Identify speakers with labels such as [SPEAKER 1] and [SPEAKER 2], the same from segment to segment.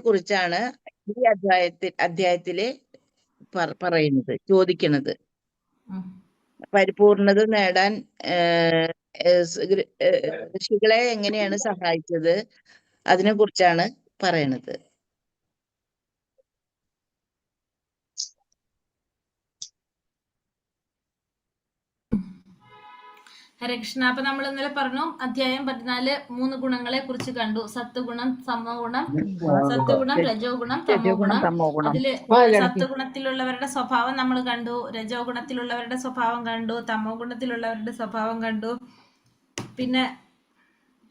[SPEAKER 1] കുറിച്ചാണ് ഈ അധ്യായത്തില് പറയുന്നത്, ചോദിക്കുന്നത്. പരിപൂർണത നേടാൻ ഋഷികളെ എങ്ങനെയാണ് സഹായിച്ചത്, അതിനെ കുറിച്ചാണ് പറയണത്.
[SPEAKER 2] ഹരേ കൃഷ്ണ. അപ്പൊ നമ്മൾ ഇന്നലെ പറഞ്ഞു അധ്യായം 14 3 ഗുണങ്ങളെ കുറിച്ച് കണ്ടു. സത്വഗുണം, സമഗുണം, സത്വഗുണം, രജോ ഗുണം, തമോ ഗുണം. അതില് സത്വഗുണത്തിലുള്ളവരുടെ സ്വഭാവം നമ്മൾ കണ്ടു, രജോ ഗുണത്തിലുള്ളവരുടെ സ്വഭാവം കണ്ടു, തമോ ഗുണത്തിലുള്ളവരുടെ സ്വഭാവം കണ്ടു. പിന്നെ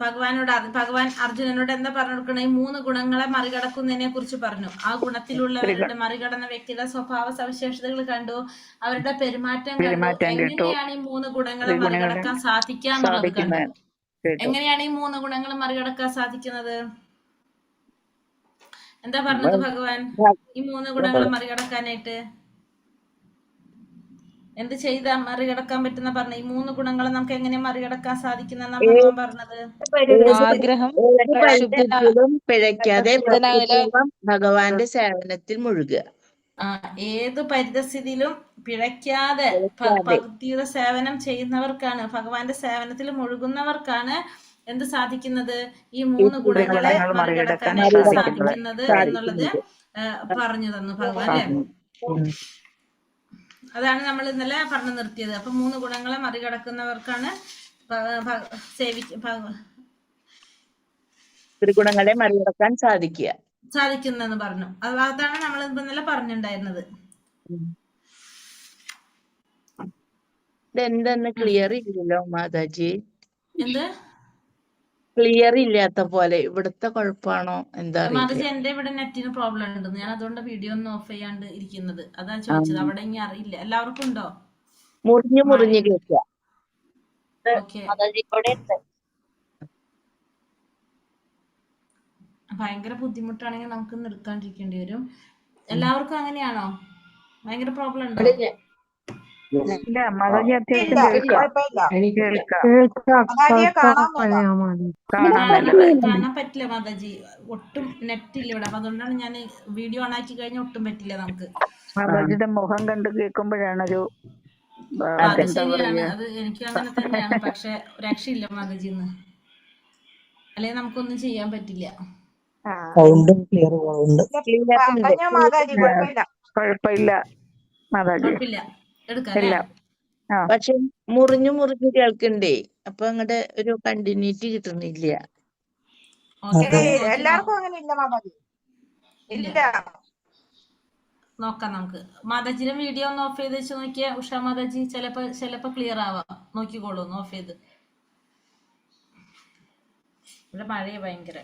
[SPEAKER 2] ഭഗവാൻ അർജുനനോട് എന്താ പറഞ്ഞു കൊടുക്കണേ? ഈ 3 ഗുണങ്ങളെ മറികടക്കുന്നതിനെ കുറിച്ച് പറഞ്ഞു. ആ ഗുണത്തിലുള്ളവരുടെ മറികടന്ന വ്യക്തിയുടെ സ്വഭാവ സവിശേഷതകൾ കണ്ടു, അവരുടെ പെരുമാറ്റം കണ്ടു. എങ്ങനെയാണ് ഈ 3 ഗുണങ്ങളെ മറികടക്കാൻ സാധിക്കുക എന്നുള്ളത് കണ്ടു. എങ്ങനെയാണ് ഈ 3 ഗുണങ്ങൾ മറികടക്കാൻ സാധിക്കുന്നത്? എന്താ പറഞ്ഞത് ഭഗവാൻ? ഈ 3 ഗുണങ്ങളെ മറികടക്കാനായിട്ട് എന്ത് ചെയ്താ മറികടക്കാൻ പറ്റുന്ന പറഞ്ഞു? ഈ 3 ഗുണങ്ങളെ നമുക്ക് എങ്ങനെ മറികടക്കാൻ സാധിക്കുന്ന ഭഗവാൻ പറഞ്ഞത്?
[SPEAKER 1] പിഴയ്ക്കാതെ ഭഗവാന്റെ സേവനത്തിൽ മുഴുകുക.
[SPEAKER 2] ഏത് പരിതസ്ഥിതിയിലും പിഴയ്ക്കാതെ ഭക്തിയുടെ സേവനം ചെയ്യുന്നവർക്കാണ്, ഭഗവാന്റെ സേവനത്തിൽ മുഴുകുന്നവർക്കാണ് എന്ത് സാധിക്കുന്നത്? ഈ 3 ഗുണങ്ങളെ മറികടക്കാനായിട്ട് സാധിക്കുന്നത് എന്നുള്ളത് പറഞ്ഞു തന്നു ഭഗവാൻ, അല്ലെ? അതാണ് നമ്മൾ ഇന്നലെ പറഞ്ഞു നിർത്തിയത്. അപ്പൊ 3 ഗുണങ്ങളെ മറികടക്കുന്നവർക്കാണ്
[SPEAKER 1] ത്രിഗുണങ്ങളെ മറികടക്കാൻ
[SPEAKER 2] സാധിക്കുന്നെന്ന് പറഞ്ഞു. അതാണ് നമ്മൾ ഇന്നലെ പറഞ്ഞിട്ടുണ്ടായിരുന്നത്.
[SPEAKER 1] ഇതെന്തെന്ന് ക്ലിയർ ഇല്ലല്ലോ മാതാജി?
[SPEAKER 2] എന്ത്
[SPEAKER 1] ക്ലിയർ ഇല്ലാത്ത പോലെ? ഇവിടുത്തെ കുഴപ്പമാണോ എന്താ
[SPEAKER 2] മാതാജി? എന്റെ ഇവിടെ നെറ്റിന് പ്രോബ്ലം ഉണ്ട്, ഞാൻ അതുകൊണ്ട് വീഡിയോ ഒന്ന് ഓഫ് ചെയ്യാണ്ട് ഇരിക്കുന്നത്. അതാ ചോദിച്ചത്. അവിടെ ഇനി അറിയില്ല, എല്ലാവർക്കും ഉണ്ടോ?
[SPEAKER 1] മുറിഞ്ഞു കേൾക്കുക.
[SPEAKER 2] ഭയങ്കര ബുദ്ധിമുട്ടാണെങ്കിൽ നമുക്ക് നിർത്താണ്ടിരിക്കേണ്ടി വരും. എല്ലാവർക്കും അങ്ങനെയാണോ? ഭയങ്കര പ്രോബ്ലം ഉണ്ടോ? കാണാൻ പറ്റില്ല മാതാജി, ഒട്ടും നെറ്റ് ഇല്ല ഇവിടെ. അപ്പൊ അതുകൊണ്ടാണ് ഞാൻ വീഡിയോ ഓൺ ആക്കി കഴിഞ്ഞാൽ ഒട്ടും പറ്റില്ല നമുക്ക്.
[SPEAKER 3] മാതാജിയുടെ മുഖം കണ്ട് കേൾക്കുമ്പോഴാണൊരു
[SPEAKER 2] അത് ശരിയാണ്, അത് എനിക്കും അങ്ങനെ തന്നെയാണ്. പക്ഷെ രക്ഷയില്ല മാതാജിന്ന്, അല്ലെങ്കിൽ നമുക്കൊന്നും ചെയ്യാൻ പറ്റില്ല.
[SPEAKER 3] കുഴപ്പമില്ല മാതാജി,
[SPEAKER 2] എടുക്കാം.
[SPEAKER 1] പക്ഷെ മുറിഞ്ഞു കേൾക്കണ്ടേ, അപ്പൊ അങ്ങടെ ഒരു കണ്ടിന്യൂറ്റി കിട്ടുന്നില്ല.
[SPEAKER 4] എല്ലാവർക്കും അങ്ങനെ ഇല്ല മാതാജി, ഇല്ല.
[SPEAKER 2] നോക്കാം നമുക്ക്. മാതാജിയുടെ വീഡിയോ ഒന്ന് ഓഫ് ചെയ്ത് വെച്ച് നോക്കിയാ ഉഷ മാതാജി, ചിലപ്പോ ക്ലിയർ ആവാം. നോക്കിക്കോളൂ, ഒന്ന് ഓഫ് ചെയ്ത്. ഇവിടെ മഴയെ ഭയങ്കര.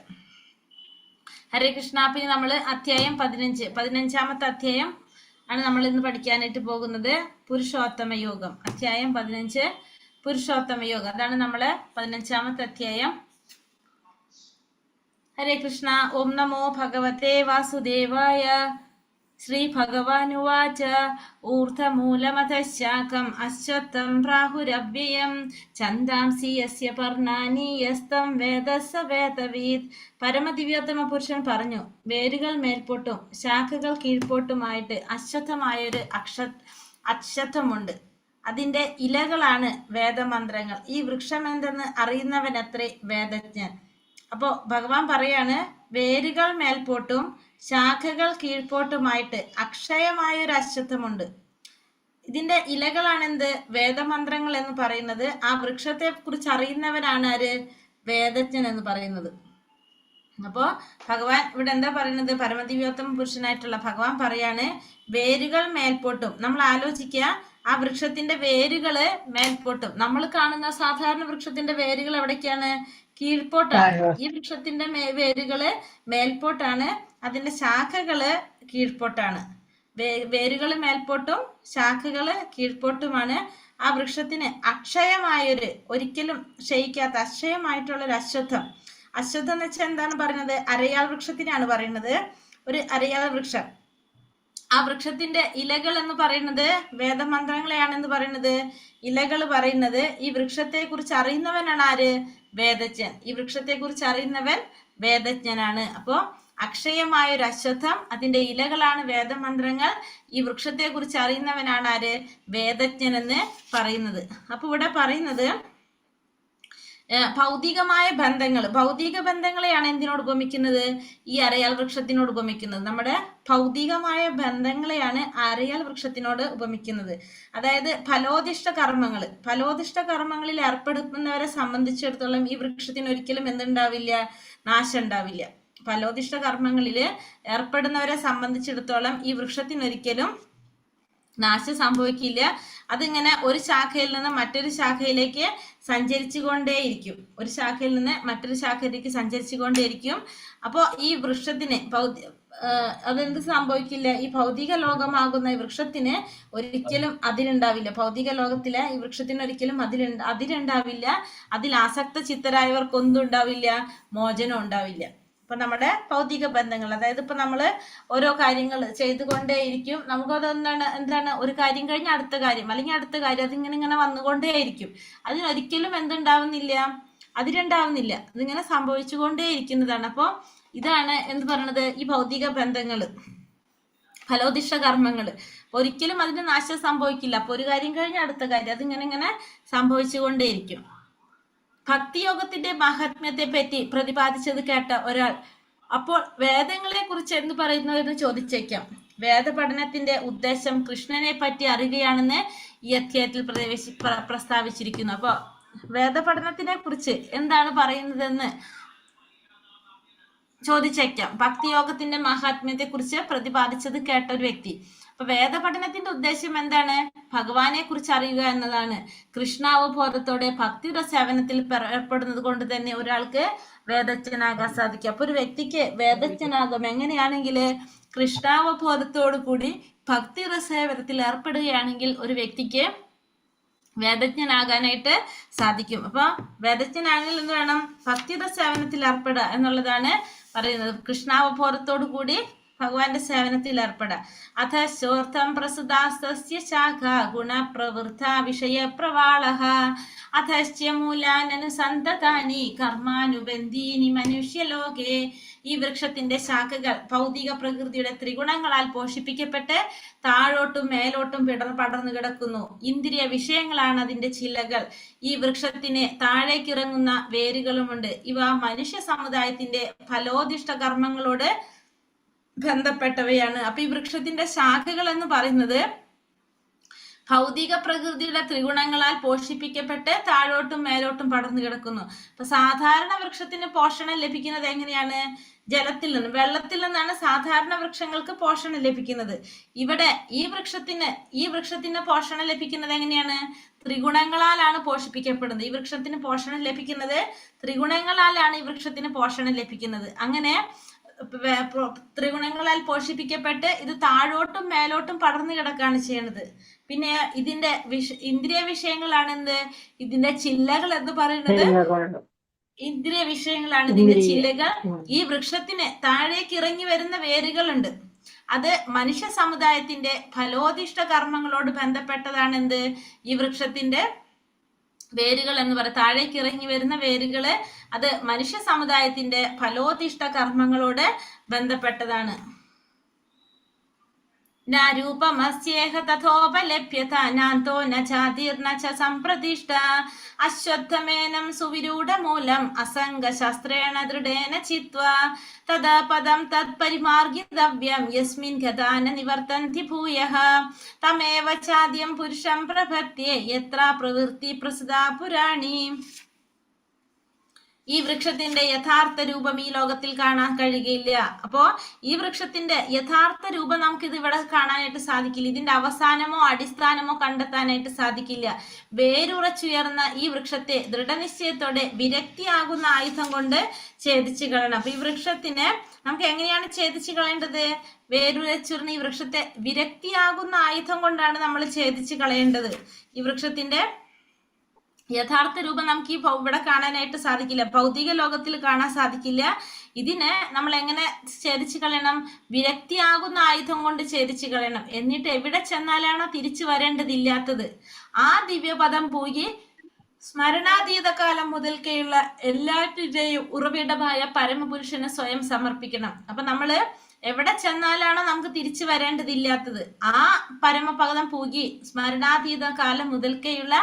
[SPEAKER 2] ഹരേ കൃഷ്ണ. പിന്നെ നമ്മള് അധ്യായം 15 അധ്യായം ആണ് നമ്മൾ ഇന്ന് പഠിക്കാനായിട്ട് പോകുന്നത്. പുരുഷോത്തമ യോഗം, അധ്യായം 15 പുരുഷോത്തമ യോഗം. അതാണ് നമ്മള് 15 അധ്യായം. ഹരേ കൃഷ്ണ. ഓം നമോ ഭഗവതേ വാസുദേവായ. ശ്രീ ഭഗവാനുവാച ഊർധമൂലമധശാഖം അശ്വത്ഥം പ്രാഹുരവ്യയം ഛന്ദാംസി യസ്യ പർണാനി യസ്തം വേദ സ വേദവീത്. പരമദിവ്യോത്തമ പുരുഷൻ പറഞ്ഞു, വേരുകൾ മേൽപോട്ടും ശാഖകൾ കീഴ്പോട്ടുമായിട്ട് അശ്വത്ഥമായൊരു അശ്വത്ഥമുണ്ട്. അതിന്റെ ഇലകളാണ് വേദമന്ത്രങ്ങൾ. ഈ വൃക്ഷം എന്തെന്ന് അറിയുന്നവനത്രേ വേദജ്ഞൻ. അപ്പോ ഭഗവാൻ പറയാണ്, വേരുകൾ മേൽപോട്ടും ശാഖകൾ കീഴ്പോട്ടുമായിട്ട് അക്ഷയമായൊരു അശ്വത്ഥമുണ്ട്. ഇതിന്റെ ഇലകളാണ് എന്ത്? വേദമന്ത്രങ്ങൾ എന്ന് പറയുന്നത്. ആ വൃക്ഷത്തെ കുറിച്ച് അറിയുന്നവനാണ് ആര്? വേദജ്ഞൻ എന്ന് പറയുന്നത്. അപ്പോ ഭഗവാൻ ഇവിടെ എന്താ പറയുന്നത്? പരമദിവ്യോത്തമ പുരുഷനായിട്ടുള്ള ഭഗവാൻ പറയാണ്, വേരുകൾ മേൽപോട്ടും. നമ്മൾ ആലോചിക്കുക, ആ വൃക്ഷത്തിന്റെ വേരുകള് മേൽപോട്ടും. നമ്മൾ കാണുന്ന സാധാരണ വൃക്ഷത്തിന്റെ വേരുകൾ എവിടേക്കാണ്? കീഴ്പോട്ടാണ്. ഈ വൃക്ഷത്തിന്റെ വേരുകള് മേൽപോട്ടാണ്, അതിന്റെ ശാഖകള് കീഴ്പോട്ടാണ്. വേരുകൾ മേൽപോട്ടും ശാഖകള് കീഴ്പോട്ടുമാണ്. ആ വൃക്ഷത്തിന് അക്ഷയമായൊരു, ഒരിക്കലും ക്ഷയിക്കാത്ത അക്ഷയമായിട്ടുള്ളൊരു അശ്വത്ഥം. അശ്വത്ഥം എന്ന് വെച്ചാൽ എന്താണ് പറയുന്നത്? അരയാൽ വൃക്ഷത്തിനാണ് പറയുന്നത്. ഒരു അരയാൽ വൃക്ഷം. ആ വൃക്ഷത്തിന്റെ ഇലകൾ എന്ന് പറയുന്നത് വേദമന്ത്രങ്ങളെയാണെന്ന് പറയുന്നത്. ഇലകൾ പറയുന്നത് ഈ വൃക്ഷത്തെ കുറിച്ച് അറിയുന്നവനാണ് ആര്? വേദജ്ഞൻ. ഈ വൃക്ഷത്തെ കുറിച്ച് അറിയുന്നവൻ വേദജ്ഞനാണ്. അപ്പോ അക്ഷയമായ ഒരു അശ്വത്ഥം, അതിന്റെ ഇലകളാണ് വേദമന്ത്രങ്ങൾ. ഈ വൃക്ഷത്തെ കുറിച്ച് അറിയുന്നവനാണ് ആര്? വേദജ്ഞൻ എന്ന് പറയുന്നത്. അപ്പൊ ഇവിടെ പറയുന്നത് ഭൗതികമായ ബന്ധങ്ങൾ, ഭൗതിക ബന്ധങ്ങളെയാണ് എന്തിനോട് ഉപമിക്കുന്നത്? ഈ അരയാൽ വൃക്ഷത്തിനോട് ഉപമിക്കുന്നത്. നമ്മുടെ ഭൗതികമായ ബന്ധങ്ങളെയാണ് അരയാൽ വൃക്ഷത്തിനോട് ഉപമിക്കുന്നത്. അതായത് ഫലോദിഷ്ട കർമ്മങ്ങൾ, ഫലോദിഷ്ട കർമ്മങ്ങളിൽ ഏർപ്പെടുന്നവരെ സംബന്ധിച്ചിടത്തോളം ഈ വൃക്ഷത്തിന് ഒരിക്കലും എന്തുണ്ടാവില്ല? നാശം ഉണ്ടാവില്ല. ഫലോദിഷ്ട കർമ്മങ്ങളിൽ ഏർപ്പെടുന്നവരെ സംബന്ധിച്ചിടത്തോളം ഈ വൃക്ഷത്തിനൊരിക്കലും നാശം സംഭവിക്കില്ല. അതിങ്ങനെ ഒരു ശാഖയിൽ നിന്ന് മറ്റൊരു ശാഖയിലേക്ക് സഞ്ചരിച്ചു കൊണ്ടേയിരിക്കും, ഒരു ശാഖയിൽ നിന്ന് മറ്റൊരു ശാഖയിലേക്ക് സഞ്ചരിച്ചു കൊണ്ടേയിരിക്കും. അപ്പോൾ ഈ വൃക്ഷത്തിന് അതെന്ത് സംഭവിക്കില്ല? ഈ ഭൗതിക ലോകമാകുന്ന ഈ വൃക്ഷത്തിന് ഒരിക്കലും അതിലുണ്ടാവില്ല. ഭൗതിക ലോകത്തിലെ ഈ വൃക്ഷത്തിന് ഒരിക്കലും അതിലുണ്ടാവില്ല. അതിൽ ആസക്ത ചിത്തരായവർക്കൊന്നും ഉണ്ടാവില്ല, മോചനം ഉണ്ടാവില്ല. ഇപ്പൊ നമ്മുടെ ഭൗതിക ബന്ധങ്ങൾ, അതായത് ഇപ്പൊ നമ്മള് ഓരോ കാര്യങ്ങൾ ചെയ്തുകൊണ്ടേയിരിക്കും. നമുക്കത് എന്താണ് ഒരു കാര്യം കഴിഞ്ഞ് അടുത്ത കാര്യം, അല്ലെങ്കിൽ അടുത്ത കാര്യം, അതിങ്ങനെ വന്നുകൊണ്ടേയിരിക്കും. അതിനൊരിക്കലും എന്തുണ്ടാവുന്നില്ല? അതിലുണ്ടാവുന്നില്ല. അതിങ്ങനെ സംഭവിച്ചുകൊണ്ടേയിരിക്കുന്നതാണ്. അപ്പൊ ഇതാണ് എന്ത് പറയണത്? ഈ ഭൗതിക ബന്ധങ്ങൾ, ഫലോദിഷ്ട കർമ്മങ്ങൾ. ഒരിക്കലും അതിന് നാശം സംഭവിക്കില്ല. അപ്പൊ ഒരു കാര്യം കഴിഞ്ഞ് അടുത്ത കാര്യം, അതിങ്ങനെ സംഭവിച്ചുകൊണ്ടേയിരിക്കും. ഭക്തിയോഗത്തിന്റെ മഹാത്മ്യത്തെ പറ്റി പ്രതിപാദിച്ചത് കേട്ട ഒരാൾ അപ്പോൾ വേദങ്ങളെ കുറിച്ച് എന്ത് പറയുന്നു എന്ന് ചോദിച്ചേക്കാം. വേദപഠനത്തിന്റെ ഉദ്ദേശം കൃഷ്ണനെ പറ്റി അറിയുകയാണെന്ന് ഈ അധ്യായത്തിൽ പ്രസ്താവിച്ചിരിക്കുന്നു. അപ്പൊ വേദപഠനത്തിനെ കുറിച്ച് എന്താണ് പറയുന്നതെന്ന് ചോദിച്ചേക്കാം. ഭക്തിയോഗത്തിന്റെ മഹാത്മ്യത്തെ കുറിച്ച് പ്രതിപാദിച്ചത് കേട്ട ഒരു വ്യക്തി. അപ്പൊ വേദപഠനത്തിന്റെ ഉദ്ദേശം എന്താണ്? ഭഗവാനെ കുറിച്ച് അറിയുക എന്നതാണ്. കൃഷ്ണാവബോധത്തോടെ ഭക്തിയുടെ സേവനത്തിൽ ഏർപ്പെടുന്നത് കൊണ്ട് തന്നെ ഒരാൾക്ക് വേദജ്ഞനാകാൻ സാധിക്കും. അപ്പൊ ഒരു വ്യക്തിക്ക് വേദജ്ഞനാകും എങ്ങനെയാണെങ്കിൽ കൃഷ്ണാവബോധത്തോടു കൂടി ഭക്തിയുടെ സേവനത്തിൽ ഏർപ്പെടുകയാണെങ്കിൽ ഒരു വ്യക്തിക്ക് വേദജ്ഞനാകാനായിട്ട് സാധിക്കും. അപ്പൊ വേദജ്ഞനാണെങ്കിൽ എന്ത് വേണം? ഭക്തിയുടെ സേവനത്തിൽ ഏർപ്പെടുക എന്നുള്ളതാണ് പറയുന്നത്. കൃഷ്ണാവബോധത്തോടു കൂടി ഭഗവാന്റെ സേവനത്തിൽ ഏർപ്പെടാം. അഥ ശോർത്ഥം പ്രസുദാസ്തസ്യ ശാഖ ഗുണപ്രവൃത്ത വിഷയപ്രവാളഃ അഥശ്ച മൂലാനനുസന്തതാനി കർമാനുബന്ധീനി മനുഷ്യലോകേ. ഈ വൃക്ഷത്തിന്റെ ശാഖകൾ ഭൗതിക പ്രകൃതിയുടെ ത്രിഗുണങ്ങളാൽ പോഷിപ്പിക്കപ്പെട്ട് താഴോട്ടും മേലോട്ടും പടർന്നു കിടക്കുന്നു. ഇന്ദ്രിയ വിഷയങ്ങളാണ് അതിന്റെ ചില്ലകൾ. ഈ വൃക്ഷത്തിന് താഴേക്കിറങ്ങുന്ന വേരുകളുമുണ്ട്. ഇവ മനുഷ്യ സമുദായത്തിന്റെ ഫലോദിഷ്ട കർമ്മങ്ങളോട് ബന്ധപ്പെട്ടവയാണ്. അപ്പൊ ഈ വൃക്ഷത്തിന്റെ ശാഖകൾ എന്ന് പറയുന്നത് ഭൗതിക പ്രകൃതിയുടെ ത്രിഗുണങ്ങളാൽ പോഷിപ്പിക്കപ്പെട്ട് താഴോട്ടും മേലോട്ടും പടർന്നു കിടക്കുന്നു. അപ്പൊ സാധാരണ വൃക്ഷത്തിന് പോഷണം ലഭിക്കുന്നത് എങ്ങനെയാണ്? ജലത്തിൽ നിന്ന്, വെള്ളത്തിൽ നിന്നാണ് സാധാരണ വൃക്ഷങ്ങൾക്ക് പോഷണം ലഭിക്കുന്നത്. ഇവിടെ ഈ വൃക്ഷത്തിന് പോഷണം ലഭിക്കുന്നത് എങ്ങനെയാണ്? ത്രിഗുണങ്ങളാലാണ് പോഷിപ്പിക്കപ്പെടുന്നത്. ഈ വൃക്ഷത്തിന് പോഷണം ലഭിക്കുന്നത് ത്രിഗുണങ്ങളാലാണ് ഈ വൃക്ഷത്തിന് പോഷണം ലഭിക്കുന്നത്. അങ്ങനെ ത്രിഗുണങ്ങളാൽ പോഷിപ്പിക്കപ്പെട്ട് ഇത് താഴോട്ടും മേലോട്ടും പടർന്നു കിടക്കാണ് ചെയ്യുന്നത്. പിന്നെ ഇതിന്റെ ഇന്ദ്രിയ വിഷയങ്ങളാണ് എന്ത്? ഇതിന്റെ ചില്ലകൾ എന്ന് പറയുന്നത് ഇന്ദ്രിയ വിഷയങ്ങളാണ് ഇതിന്റെ ചില്ലകൾ. ഈ വൃക്ഷത്തിന് താഴേക്ക് ഇറങ്ങി വരുന്ന വേരുകളുണ്ട്. അത് മനുഷ്യ സമുദായത്തിന്റെ ഫലോദിഷ്ട കർമ്മങ്ങളോട് ബന്ധപ്പെട്ടതാണ് എന്ത്? ഈ വൃക്ഷത്തിന്റെ വേരുകൾ എന്ന് പറയും. താഴേക്ക് ഇറങ്ങി വരുന്ന വേരുകള് അത് മനുഷ്യ സമുദായത്തിന്റെ ഫലോദിഷ്ട കർമ്മങ്ങളോട് ബന്ധപ്പെട്ടതാണ്. രൂപമസ്യേഹ തഥോപലഭ്യത നാന്തോ ന ജാതിർന ച സംപ്രതിഷ്ഠ അശ്വത്ഥമേനം സുവിരൂഢമൂലം അസംഗശാസ്ത്രേണ ദൃഢേന ചിത്വാ തദാ പദം തത്പരിമാർഗിതവ്യം യസ്മിൻ ഗതാന നിവർത്തന്തി ഭൂയഃ തമേവ ചാദ്യം പുരുഷം പ്രപദ്യേ യത്ര പ്രവൃത്തി പ്രസുതാ പുരാണി. ഈ വൃക്ഷത്തിന്റെ യഥാർത്ഥ രൂപം ഈ ലോകത്തിൽ കാണാൻ കഴിയുകയില്ല. അപ്പോ ഈ വൃക്ഷത്തിന്റെ യഥാർത്ഥ രൂപം നമുക്കിത് ഇവിടെ കാണാനായിട്ട് സാധിക്കില്ല. ഇതിന്റെ അവസാനമോ അടിസ്ഥാനമോ കണ്ടെത്താനായിട്ട് സാധിക്കില്ല. വേരുറച്ചുയർന്ന ഈ വൃക്ഷത്തെ ദൃഢനിശ്ചയത്തോടെ വിരക്തിയാകുന്ന ആയുധം കൊണ്ട് ഛേദിച്ചു കളയണം. അപ്പൊ ഈ വൃക്ഷത്തിനെ നമുക്ക് എങ്ങനെയാണ് ഛേദിച്ചു കളയേണ്ടത്? വേരുറച്ചുയർന്ന ഈ വൃക്ഷത്തെ വിരക്തിയാകുന്ന ആയുധം കൊണ്ടാണ് നമ്മൾ ഛേദിച്ചു കളയേണ്ടത്. ഈ വൃക്ഷത്തിന്റെ യഥാർത്ഥ രൂപം നമുക്ക് ഈ ഇവിടെ കാണാനായിട്ട് സാധിക്കില്ല, ഭൗതിക ലോകത്തിൽ കാണാൻ സാധിക്കില്ല. ഇതിനെ നമ്മൾ എങ്ങനെ ഛേദിച്ചു കളയണം? വിരക്തിയാകുന്ന ആയുധം കൊണ്ട് ഛേദിച്ചു കളയണം. എന്നിട്ട് എവിടെ ചെന്നാലാണോ തിരിച്ചു വരേണ്ടതില്ലാത്തത് ആ ദിവ്യപദം പോയി സ്മരണാതീത കാലം മുതൽക്കേയുള്ള എല്ലാറ്റിന്റെയും ഉറവിടമായ പരമപുരുഷന് സ്വയം സമർപ്പിക്കണം. അപ്പൊ നമ്മള് എവിടെ ചെന്നാലാണോ നമുക്ക് തിരിച്ചു വരേണ്ടതില്ലാത്തത് ആ പരമപദം പൂകി സ്മരണാതീത കാലം മുതൽക്കേയുള്ള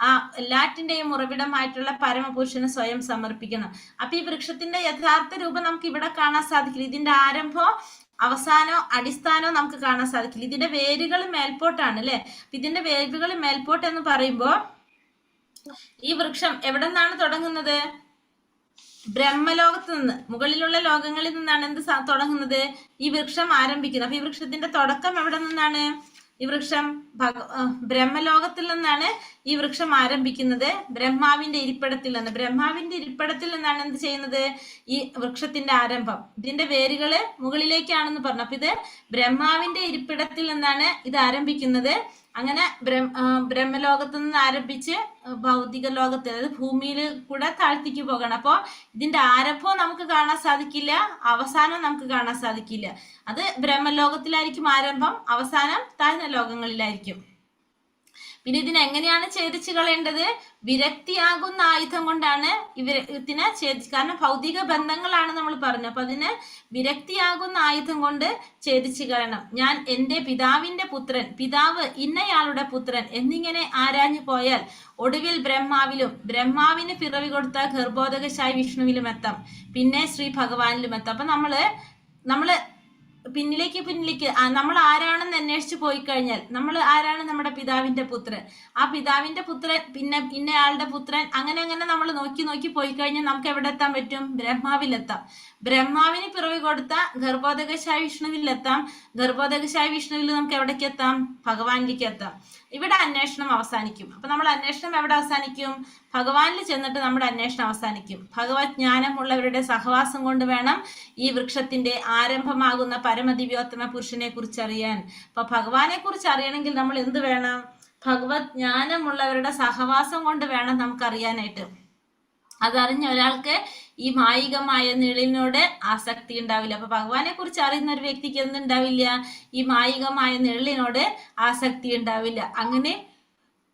[SPEAKER 2] ആ എല്ലാറ്റിന്റെയും ഉറവിടമായിട്ടുള്ള പരമപുരുഷന് സ്വയം സമർപ്പിക്കണം. അപ്പൊ ഈ വൃക്ഷത്തിന്റെ യഥാർത്ഥ രൂപം നമുക്ക് ഇവിടെ കാണാൻ സാധിക്കില്ല. ഇതിന്റെ ആരംഭം അവസാനോ അടിസ്ഥാനോ നമുക്ക് കാണാൻ സാധിക്കില്ല. ഇതിന്റെ വേരുകൾ മേൽപോട്ടാണ് അല്ലെ. ഇതിന്റെ വേരുകൾ മേൽപോട്ട് എന്ന് പറയുമ്പോ ഈ വൃക്ഷം എവിടെ നിന്നാണ് തുടങ്ങുന്നത്? ബ്രഹ്മലോകത്ത് നിന്ന്, മുകളിലുള്ള ലോകങ്ങളിൽ നിന്നാണ് എന്ത് തുടങ്ങുന്നത്? ഈ വൃക്ഷം ആരംഭിക്കുന്നത്. അപ്പൊ ഈ വൃക്ഷത്തിന്റെ തുടക്കം എവിടെ നിന്നാണ്? ഈ വൃക്ഷം ബ്രഹ്മലോകത്തിൽ നിന്നാണ് ഈ വൃക്ഷം ആരംഭിക്കുന്നത്. ബ്രഹ്മാവിന്റെ ഇരിപ്പിടത്തിൽ നിന്ന്. ബ്രഹ്മാവിന്റെ ഇരിപ്പിടത്തിൽ നിന്നാണ് എന്ത് ചെയ്യുന്നത്? ഈ വൃക്ഷത്തിന്റെ ആരംഭം. ഇതിന്റെ വേരുകള് മുകളിലേക്കാണെന്ന് പറഞ്ഞു. അപ്പൊ ഇത് ബ്രഹ്മാവിന്റെ ഇരിപ്പിടത്തിൽ നിന്നാണ് ഇത് ആരംഭിക്കുന്നത്. അങ്ങനെ ബ്രഹ്മലോകത്ത് നിന്ന് ആരംഭിച്ച് ഭൗതിക ലോകത്തിൽ, അതായത് ഭൂമിയിൽ കൂടെ താഴ്ത്തിക്ക് പോകണം. അപ്പോ ഇതിന്റെ ആരംഭവും നമുക്ക് കാണാൻ സാധിക്കില്ല, അവസാനം നമുക്ക് കാണാൻ സാധിക്കില്ല. അത് ബ്രഹ്മലോകത്തിലായിരിക്കും ആരംഭം, അവസാനം താഴ്ന്ന ലോകങ്ങളിലായിരിക്കും. പിന്നെ ഇതിനെങ്ങനെയാണ് ഛേദിച്ചു കളയേണ്ടത്? വിരക്തിയാകുന്ന ആയുധം കൊണ്ടാണ് ഇതിനെ ഛേദിച്ച്, കാരണം ഭൗതിക ബന്ധങ്ങളാണ് നമ്മൾ പറഞ്ഞു. അപ്പൊ അതിന് വിരക്തിയാകുന്ന ആയുധം കൊണ്ട് ഛേദിച്ചു കളയണം. ഞാൻ എന്റെ പിതാവിന്റെ പുത്രൻ, പിതാവ് ഇന്നയാളുടെ പുത്രൻ എന്നിങ്ങനെ ആരാഞ്ഞു പോയാൽ ഒടുവിൽ ബ്രഹ്മാവിലും, ബ്രഹ്മാവിന് പിറവി കൊടുത്ത ഗർഭോദകശായ വിഷ്ണുവിലും എത്താം, പിന്നെ ശ്രീ ഭഗവാനിലും എത്താം. അപ്പൊ നമ്മള് പിന്നിലേക്ക് നമ്മൾ ആരാണെന്ന് അന്വേഷിച്ചു പോയി കഴിഞ്ഞാൽ നമ്മൾ ആരാണ്? നമ്മുടെ പിതാവിന്റെ പുത്രൻ. ആ പിതാവിന്റെ പുത്രൻ, പിന്നെ ഇന്നയാളുടെ പുത്രൻ, അങ്ങനെ നമ്മൾ നോക്കി പോയി കഴിഞ്ഞാൽ നമുക്ക് എവിടെ എത്താൻ പറ്റും? ബ്രഹ്മാവിലെത്താം. ബ്രഹ്മാവിന് പിറവി കൊടുത്ത ഗർഭോദകശായ വിഷ്ണുവിലെത്താം. ഗർഭോദകശായ വിഷ്ണുവിൽ നമുക്ക് എവിടേക്ക് എത്താം? ഭഗവാനിലേക്ക് എത്താം. ഇവിടെ അന്വേഷണം അവസാനിക്കും. അപ്പൊ നമ്മൾ അന്വേഷണം എവിടെ അവസാനിക്കും? ഭഗവാനിൽ ചെന്നിട്ട് നമ്മുടെ അന്വേഷണം അവസാനിക്കും. ഭഗവത് ജ്ഞാനമുള്ളവരുടെ സഹവാസം കൊണ്ട് വേണം ഈ വൃക്ഷത്തിന്റെ ആരംഭമാകുന്ന പരമദിവ്യോത്തമ പുരുഷനെ കുറിച്ച് അറിയാൻ. അപ്പൊ ഭഗവാനെ കുറിച്ച് അറിയണമെങ്കിൽ നമ്മൾ എന്ത് വേണം? ഭഗവത് ജ്ഞാനമുള്ളവരുടെ സഹവാസം കൊണ്ട് വേണം നമുക്ക് അറിയാനായിട്ട്. അതറിഞ്ഞ ഒരാൾക്ക് ഈ മായികമായ നിഴലിനോട് ആസക്തി ഉണ്ടാവില്ല. അപ്പൊ ഭഗവാനെ കുറിച്ച് അറിയുന്ന ഒരു വ്യക്തിക്ക് എന്തുണ്ടാവില്ല? ഈ മായികമായ നിഴലിനോട് ആസക്തി ഉണ്ടാവില്ല. അങ്ങനെ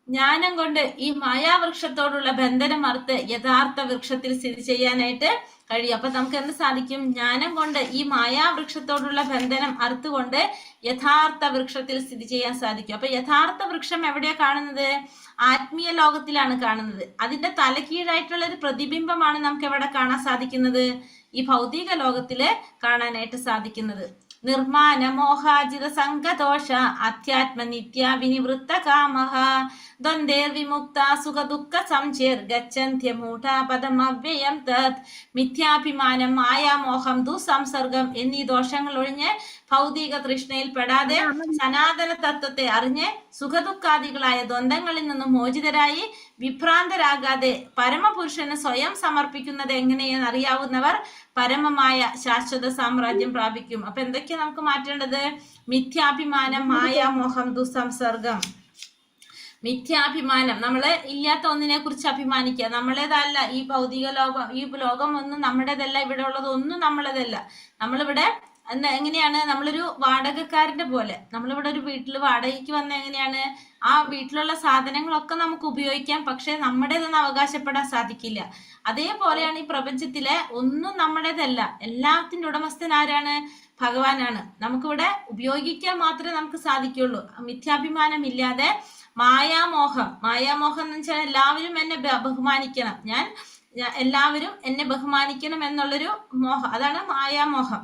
[SPEAKER 2] ജ്ഞാനം കൊണ്ട് ഈ മായാവൃക്ഷത്തോടുള്ള ബന്ധനം അറുത്ത് യഥാർത്ഥ വൃക്ഷത്തിൽ സ്ഥിതി ചെയ്യാനായിട്ട് കഴിയും. അപ്പൊ നമുക്ക് എന്ത് സാധിക്കും? ജ്ഞാനം കൊണ്ട് ഈ മായാവൃക്ഷത്തോടുള്ള ബന്ധനം അറുത്തുകൊണ്ട് യഥാർത്ഥ വൃക്ഷത്തിൽ സ്ഥിതി ചെയ്യാൻ സാധിക്കും. അപ്പൊ യഥാർത്ഥ വൃക്ഷം എവിടെയാ കാണുന്നത്? ആത്മീയ ലോകത്തിലാണ് കാണുന്നത്. അതിന്റെ തലകീഴായിട്ടുള്ള ഒരു പ്രതിബിംബമാണ് നമുക്ക് എവിടെ കാണാൻ സാധിക്കുന്നത്? ഈ ഭൗതിക ലോകത്തില് കാണാനായിട്ട് സാധിക്കുന്നത്. നിർമാന മോഹാജിത സംഘദോഷ അധ്യാത്മ നിത്യ വിനിവൃത്ത കാമഹ ദ്വന്ദ്വേർ വിമുക്ത സുഖ ദുഃഖ സംചേർ ഗച്ഛന്ത്യ മൂഢാപദം അവ്യയം തത് മിഥ്യാഭിമാനം മായാമോഹം ദുസംസർഗം എന്നീ ദോഷങ്ങൾ ഒഴിഞ്ഞ് ഭൗതിക തൃഷ്ണയിൽ പെടാതെ സനാതന തത്വത്തെ അറിഞ്ഞ് സുഖദുഃഖാദികളായ ദ്വന്ദ്ങ്ങളിൽ നിന്നും മോചിതരായി വിഭ്രാന്തരാകാതെ പരമപുരുഷന് സ്വയം സമർപ്പിക്കുന്നത് എങ്ങനെയെന്ന് അറിയാവുന്നവർ പരമമായ ശാശ്വത സാമ്രാജ്യം പ്രാപിക്കും. അപ്പൊ എന്തൊക്കെയാ നമുക്ക് മാറ്റേണ്ടത്? മിഥ്യാഭിമാനം, മായാമോഹം, ദുസംസർഗം. മിഥ്യാഭിമാനം, നമ്മള് ഇല്ലാത്ത ഒന്നിനെ കുറിച്ച് അഭിമാനിക്കുക. നമ്മളേതല്ല ഈ ഭൗതിക ലോകം, ഈ ലോകം ഒന്നും നമ്മുടേതല്ല, ഇവിടെ ഉള്ളത് ഒന്നും നമ്മളതല്ല. നമ്മളിവിടെ എങ്ങനെയാണ്? നമ്മളൊരു വാടകക്കാരന്റെ പോലെ. നമ്മളിവിടെ ഒരു വീട്ടിൽ വാടകയ്ക്ക് വന്ന എങ്ങനെയാണ്? ആ വീട്ടിലുള്ള സാധനങ്ങളൊക്കെ നമുക്ക് ഉപയോഗിക്കാം, പക്ഷെ നമ്മുടേതെന്ന് അവകാശപ്പെടാൻ സാധിക്കില്ല. അതേപോലെയാണ് ഈ പ്രപഞ്ചത്തിലെ ഒന്നും നമ്മുടേതല്ല. എല്ലാത്തിന്റെ ഉടമസ്ഥൻ ആരാണ്? ഭഗവാനാണ്. നമുക്കിവിടെ ഉപയോഗിക്കാൻ മാത്രമേ നമുക്ക് സാധിക്കുള്ളൂ. മിഥ്യാഭിമാനം ഇല്ലാതെ മായാമോഹം എന്ന് വെച്ചാൽ എല്ലാവരും എന്നെ ബഹുമാനിക്കണം, ഞാൻ എല്ലാവരും എന്നെ ബഹുമാനിക്കണം എന്നുള്ളൊരു മോഹം, അതാണ് മായാമോഹം.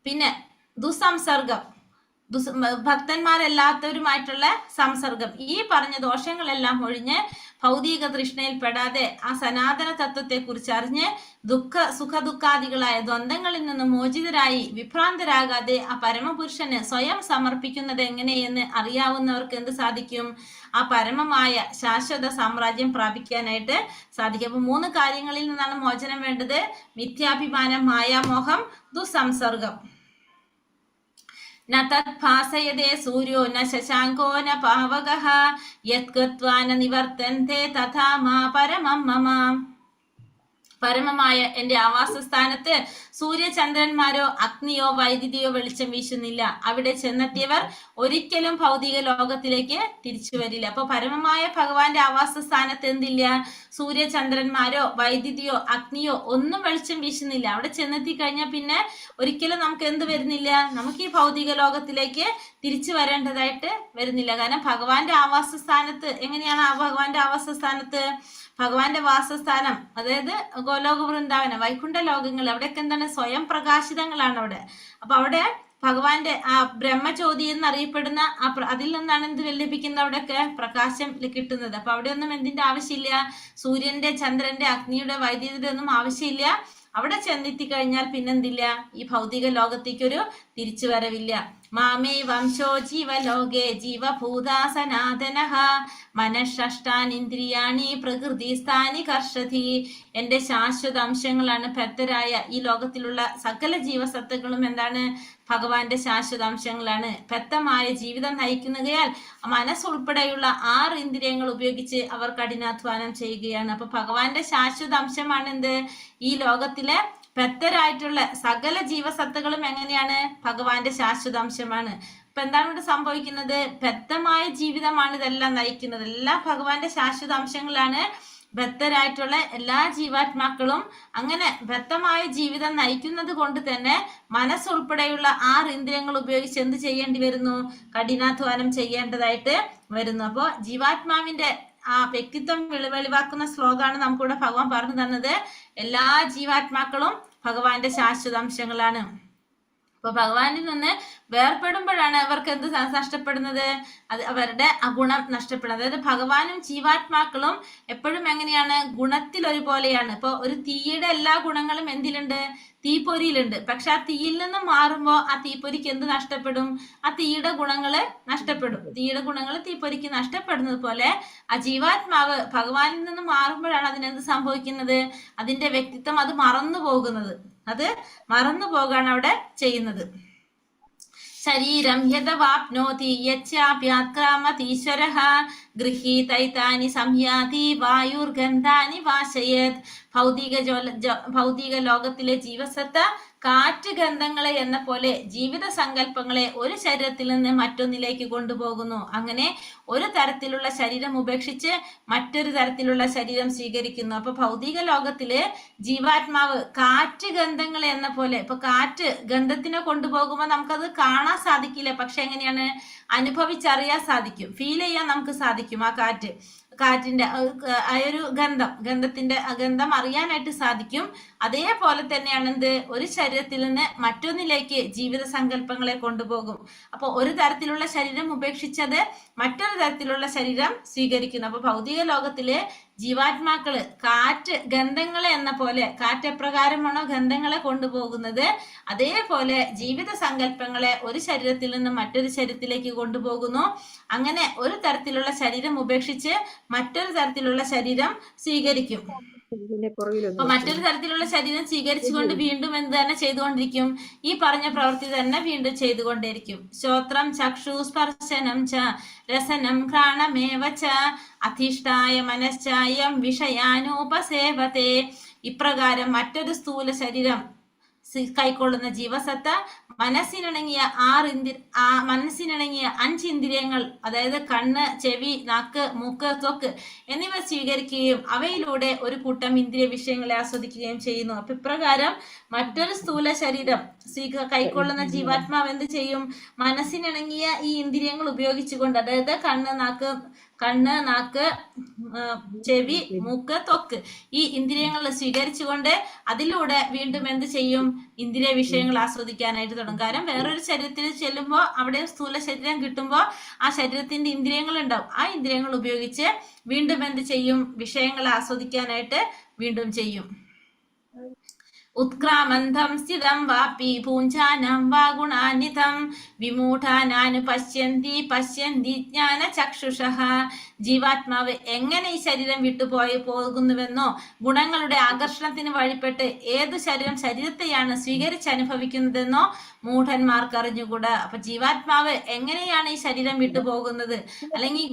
[SPEAKER 2] പിന്നെ ദുസംസർഗം, ഭക്തന്മാരല്ലാത്തവരുമായിട്ടുള്ള സംസർഗം. ഈ പറഞ്ഞ ദോഷങ്ങളെല്ലാം ഒഴിഞ്ഞ് ഭൗതിക തൃഷ്ണയിൽ പെടാതെ ആ സനാതന തത്വത്തെ കുറിച്ച് അറിഞ്ഞ് സുഖദുഃഖാദികളായ ദ്വന്ദ്ങ്ങളിൽ നിന്ന് മോചിതരായി വിഭ്രാന്തരാകാതെ ആ പരമപുരുഷന് സ്വയം സമർപ്പിക്കുന്നത് എങ്ങനെയെന്ന് അറിയാവുന്നവർക്ക് എന്ത് സാധിക്കും? ആ പരമമായ ശാശ്വത സാമ്രാജ്യം പ്രാപിക്കാനായിട്ട് സാധിക്കും. അപ്പൊ 3 കാര്യങ്ങളിൽ നിന്നാണ് മോചനം വേണ്ടത്: മിഥ്യാഭിമാനം, മായാമോഹം, ദുസംസർഗം. ന തത് ഭാസയതേ സൂര്യോ ന ശശാങ്കോ ന പാവകഃ യത് ഗത്വാ ന നിവർത്തന്തെ തഥാ മാ പരമം മമ. പരമമായ എന്റെ ആവാസസ്ഥാനത്ത് സൂര്യചന്ദ്രന്മാരോ അഗ്നിയോ വൈദ്യുതിയോ വെളിച്ചം വീശുന്നില്ല. അവിടെ ചെന്നെത്തിയവർ ഒരിക്കലും ഭൗതിക ലോകത്തിലേക്ക് തിരിച്ചു വരില്ല. അപ്പൊ പരമമായ ഭഗവാന്റെ ആവാസ സ്ഥാനത്ത് എന്തില്ല? സൂര്യചന്ദ്രന്മാരോ വൈദ്യുതിയോ അഗ്നിയോ ഒന്നും വെളിച്ചം വീശുന്നില്ല. അവിടെ ചെന്നെത്തി കഴിഞ്ഞാൽ പിന്നെ ഒരിക്കലും നമുക്ക് എന്ത് വരുന്നില്ല? നമുക്ക് ഈ ഭൗതിക ലോകത്തിലേക്ക് തിരിച്ചു വരേണ്ടതായിട്ട് വരുന്നില്ല. കാരണം ഭഗവാന്റെ ആവാസ സ്ഥാനത്ത് എങ്ങനെയാണ് ഭഗവാന്റെ ആവാസ സ്ഥാനത്ത്? ഭഗവാന്റെ വാസസ്ഥാനം, അതായത് ഗോലോക വൃന്ദാവനം, വൈകുണ്ഠ ലോകങ്ങൾ, അവിടെയൊക്കെ എന്താണ്? സ്വയം പ്രകാശിതങ്ങളാണ് അവിടെ. അപ്പൊ അവിടെ ഭഗവാന്റെ ആ ബ്രഹ്മജ്യോതി എന്നറിയപ്പെടുന്ന അതിൽ നിന്നാണ് എന്ത് ലഭിക്കുന്നത്? അവിടെയൊക്കെ പ്രകാശം കിട്ടുന്നത്. അപ്പൊ അവിടെ ഒന്നും എന്തിന്റെ ആവശ്യമില്ല? സൂര്യന്റെ, ചന്ദ്രന്റെ, അഗ്നിയുടെ, വൈദ്യുതിയുടെ ഒന്നും ആവശ്യമില്ല. അവിടെ ചെന്നെത്തി കഴിഞ്ഞാൽ പിന്നെന്തില്ല? ഈ ഭൗതിക ലോകത്തേക്കൊരു തിരിച്ചു വരവില്ല. മാമേ വംശോ ജീവലോകേ ജീവഭൂതാ സനാതനഃ മനഃഷ്ടാനീന്ദ്രിയാണി പ്രകൃതിസ്ഥാനി കർഷതി. എന്റെ ശാശ്വത അംശങ്ങളാണ് ബദ്ധരായ ഈ ലോകത്തിലുള്ള സകല ജീവസത്തുക്കളും എന്താണ്? ഭഗവാന്റെ ശാശ്വതാംശങ്ങളാണ്. ബദ്ധമായ ജീവിതം നയിക്കുന്നതിനാൽ മനസ്സുൾപ്പെടെയുള്ള 6 ഇന്ദ്രിയങ്ങൾ ഉപയോഗിച്ച് അവർ കഠിനാധ്വാനം ചെയ്യുകയാണ്. അപ്പൊ ഭഗവാന്റെ ശാശ്വതാംശമാണ് എന്ത്? ഈ ലോകത്തിലെ ബദ്ധരായിട്ടുള്ള സകല ജീവസത്തുക്കളും എങ്ങനെയാണ്? ഭഗവാന്റെ ശാശ്വതാംശമാണ്. അപ്പൊ എന്താണ് ഇവിടെ സംഭവിക്കുന്നത്? ബദ്ധമായ ജീവിതമാണ് ഇതെല്ലാം നയിക്കുന്നത്. എല്ലാം ഭഗവാന്റെ ശാശ്വതാംശങ്ങളാണ്. ബദ്ധരായിട്ടുള്ള എല്ലാ ജീവാത്മാക്കളും അങ്ങനെ ബദ്ധമായ ജീവിതം നയിക്കുന്നത് കൊണ്ട് തന്നെ മനസ്സുൾപ്പെടെയുള്ള 6 ഇന്ദ്രിയങ്ങൾ ഉപയോഗിച്ച് എന്ത് ചെയ്യേണ്ടി വരുന്നു? കഠിനാധ്വാനം ചെയ്യേണ്ടതായിട്ട് വരുന്നു. അപ്പോ ജീവാത്മാവിന്റെ ആ വ്യക്തിത്വം വെളിവാക്കുന്ന ശ്ലോകമാണ് നമുക്കിവിടെ ഭഗവാൻ പറഞ്ഞു തന്നത്. എല്ലാ ജീവാത്മാക്കളും ഭഗവാന്റെ ശാശ്വതാംശങ്ങളാണ്. അപ്പൊ ഭഗവാനിൽ നിന്ന് വേർപെടുമ്പോഴാണ് അവർക്ക് എന്ത് നഷ്ടപ്പെടുന്നത്? അത് അവരുടെ ഗുണം നഷ്ടപ്പെടുന്നത്. അതായത് ഭഗവാനും ജീവാത്മാക്കളും എപ്പോഴും എങ്ങനെയാണ്? ഗുണത്തിൽ ഒരുപോലെയാണ്. ഇപ്പൊ ഒരു തീയുടെ എല്ലാ ഗുണങ്ങളും എന്തിലുണ്ട്? തീപ്പൊരിയിലുണ്ട്. പക്ഷെ ആ തീയിൽ നിന്ന് മാറുമ്പോ ആ തീപ്പൊരിക്ക് എന്ത് നഷ്ടപ്പെടും? ആ തീയുടെ ഗുണങ്ങള് നഷ്ടപ്പെടും. തീയുടെ ഗുണങ്ങൾ തീപ്പൊരിക്ക് നഷ്ടപ്പെടുന്നത് പോലെ ആ ജീവാത്മാവ് ഭഗവാനിൽ നിന്ന് മാറുമ്പോഴാണ് അതിനെന്ത് സംഭവിക്കുന്നത്? അതിന്റെ വ്യക്തിത്വം അത് മറന്നു പോകുന്നത്. അത് മറന്നു പോകാണ് അവിടെ ചെയ്യുന്നത്. ശരീരം യഥവാപ്നോതി യച്ഛാപ്യാക്രാമതീശ്വരഃ ഗൃഹീതൈതാനി സംയാതി വായുർഗന്ധാനി വാശയത്. ഭൗതിക ലോകത്തിലെ ജീവസത്ത കാറ്റ് ഗന്ധങ്ങളെ എന്ന പോലെ ജീവിത സങ്കല്പങ്ങളെ ഒരു ശരീരത്തിൽ നിന്ന് മറ്റൊന്നിലേക്ക് കൊണ്ടുപോകുന്നു. അങ്ങനെ ഒരു തരത്തിലുള്ള ശരീരം ഉപേക്ഷിച്ച് മറ്റൊരു തരത്തിലുള്ള ശരീരം സ്വീകരിക്കുന്നു. അപ്പൊ ഭൗതിക ലോകത്തില് ജീവാത്മാവ് കാറ്റ് ഗന്ധങ്ങളെ എന്ന പോലെ, ഇപ്പൊ കാറ്റ് ഗന്ധത്തിനെ കൊണ്ടുപോകുമ്പോൾ നമുക്കത് കാണാൻ സാധിക്കില്ല. പക്ഷെ എങ്ങനെയാണ്? അനുഭവിച്ചറിയാൻ സാധിക്കും, ഫീൽ ചെയ്യാൻ നമുക്ക് സാധിക്കും. ആ കാറ്റിന്റെ ആ ഒരു ഗന്ധത്തിന്റെ ഗന്ധം അറിയാനായിട്ട് സാധിക്കും. അതേപോലെ തന്നെയാണ് എന്ത്? ഒരു ശരീരത്തിൽ നിന്ന് മറ്റൊന്നിലേക്ക് ജീവിത സങ്കല്പങ്ങളെ കൊണ്ടുപോകും. അപ്പൊ ഒരു തരത്തിലുള്ള ശരീരം ഉപേക്ഷിച്ചത് മറ്റൊരു തരത്തിലുള്ള ശരീരം സ്വീകരിക്കുന്നു. അപ്പൊ ഭൗതിക ലോകത്തില് ജീവാത്മാക്കള് കാറ്റ് ഗന്ധങ്ങളെ എന്ന പോലെ, കാറ്റ് എപ്രകാരമാണോ ഗന്ധങ്ങളെ കൊണ്ടുപോകുന്നത് അതേപോലെ ജീവിത സങ്കല്പങ്ങളെ ഒരു ശരീരത്തിൽ നിന്ന് മറ്റൊരു ശരീരത്തിലേക്ക് കൊണ്ടുപോകുന്നു. അങ്ങനെ ഒരു തരത്തിലുള്ള ശരീരം ഉപേക്ഷിച്ച് മറ്റൊരു തരത്തിലുള്ള ശരീരം സ്വീകരിക്കും. അപ്പൊ മറ്റൊരു തരത്തിലുള്ള ശരീരം സ്വീകരിച്ചുകൊണ്ട് വീണ്ടും എന്ത് തന്നെ ചെയ്തുകൊണ്ടിരിക്കും? ഈ പറഞ്ഞ പ്രവൃത്തി തന്നെ വീണ്ടും ചെയ്തുകൊണ്ടിരിക്കും. ശ്രോത്രം ചക്ഷു സ്പർശനം ച രസനം ഘ്രാണമേവ ച അധിഷ്ഠായ മനശ്ചായം വിഷയാനുപസേവതേ. ഇപ്രകാരം മറ്റൊരു സ്ഥൂല ശരീരം കൈക്കൊള്ളുന്ന ജീവസത്ത മനസ്സിനിണങ്ങിയ 5 ഇന്ദ്രിയങ്ങൾ, അതായത് കണ്ണ്, ചെവി, നാക്ക്, മൂക്ക്, ത്വക്ക് എന്നിവ സ്വീകരിക്കുകയും അവയിലൂടെ ഒരു കൂട്ടം ഇന്ദ്രിയ വിഷയങ്ങളെ ആസ്വദിക്കുകയും ചെയ്യുന്നു. അപ്പൊ ഇപ്രകാരം മറ്റൊരു സ്ഥൂല ശരീരം കൈക്കൊള്ളുന്ന ജീവാത്മാവ് എന്ത് ചെയ്യും? മനസ്സിനിണങ്ങിയ ഈ ഇന്ദ്രിയങ്ങൾ ഉപയോഗിച്ചുകൊണ്ട്, അതായത് കണ്ണ്, നാക്ക്, ചെവി, മൂക്ക്, ത്വക്ക് ഈ ഇന്ദ്രിയങ്ങൾ സ്വീകരിച്ചുകൊണ്ട് അതിലൂടെ വീണ്ടും എന്ത് ചെയ്യും? ഇന്ദ്രിയ വിഷയങ്ങൾ ആസ്വദിക്കാനായിട്ട് തുടങ്ങും. കാരണം വേറൊരു ശരീരത്തിൽ ചെല്ലുമ്പോൾ അവിടെ സ്ഥൂല ശരീരം കിട്ടുമ്പോൾ ആ ശരീരത്തിന്റെ ഇന്ദ്രിയങ്ങൾ ഉണ്ടാവും. ആ ഇന്ദ്രിയങ്ങൾ ഉപയോഗിച്ച് വീണ്ടും എന്ത് ചെയ്യും? വിഷയങ്ങൾ ആസ്വദിക്കാനായിട്ട് വീണ്ടും ചെയ്യും. ഉത്ക്രാമന്തം സ്ഥിതം വാപി പൂഞ്ചാനം വാ ഗുണാനിതം വിമൂഢാനാനു പശ്യന്തി ജ്ഞാന ചക്ഷുഷഃ ജീവാത്മാവ് എങ്ങനെ ഈ ശരീരം പോകുന്നുവെന്നോ ഗുണങ്ങളുടെ ആകർഷണത്തിന് വഴിപ്പെട്ട് ഏത് ശരീരത്തെയാണ് സ്വീകരിച്ചനുഭവിക്കുന്നതെന്നോ മൂഢന്മാർക്ക് അറിഞ്ഞുകൂടാ. അപ്പൊ ജീവാത്മാവ് എങ്ങനെയാണ് ഈ ശരീരം വിട്ടുപോകുന്നത്, അല്ലെങ്കിൽ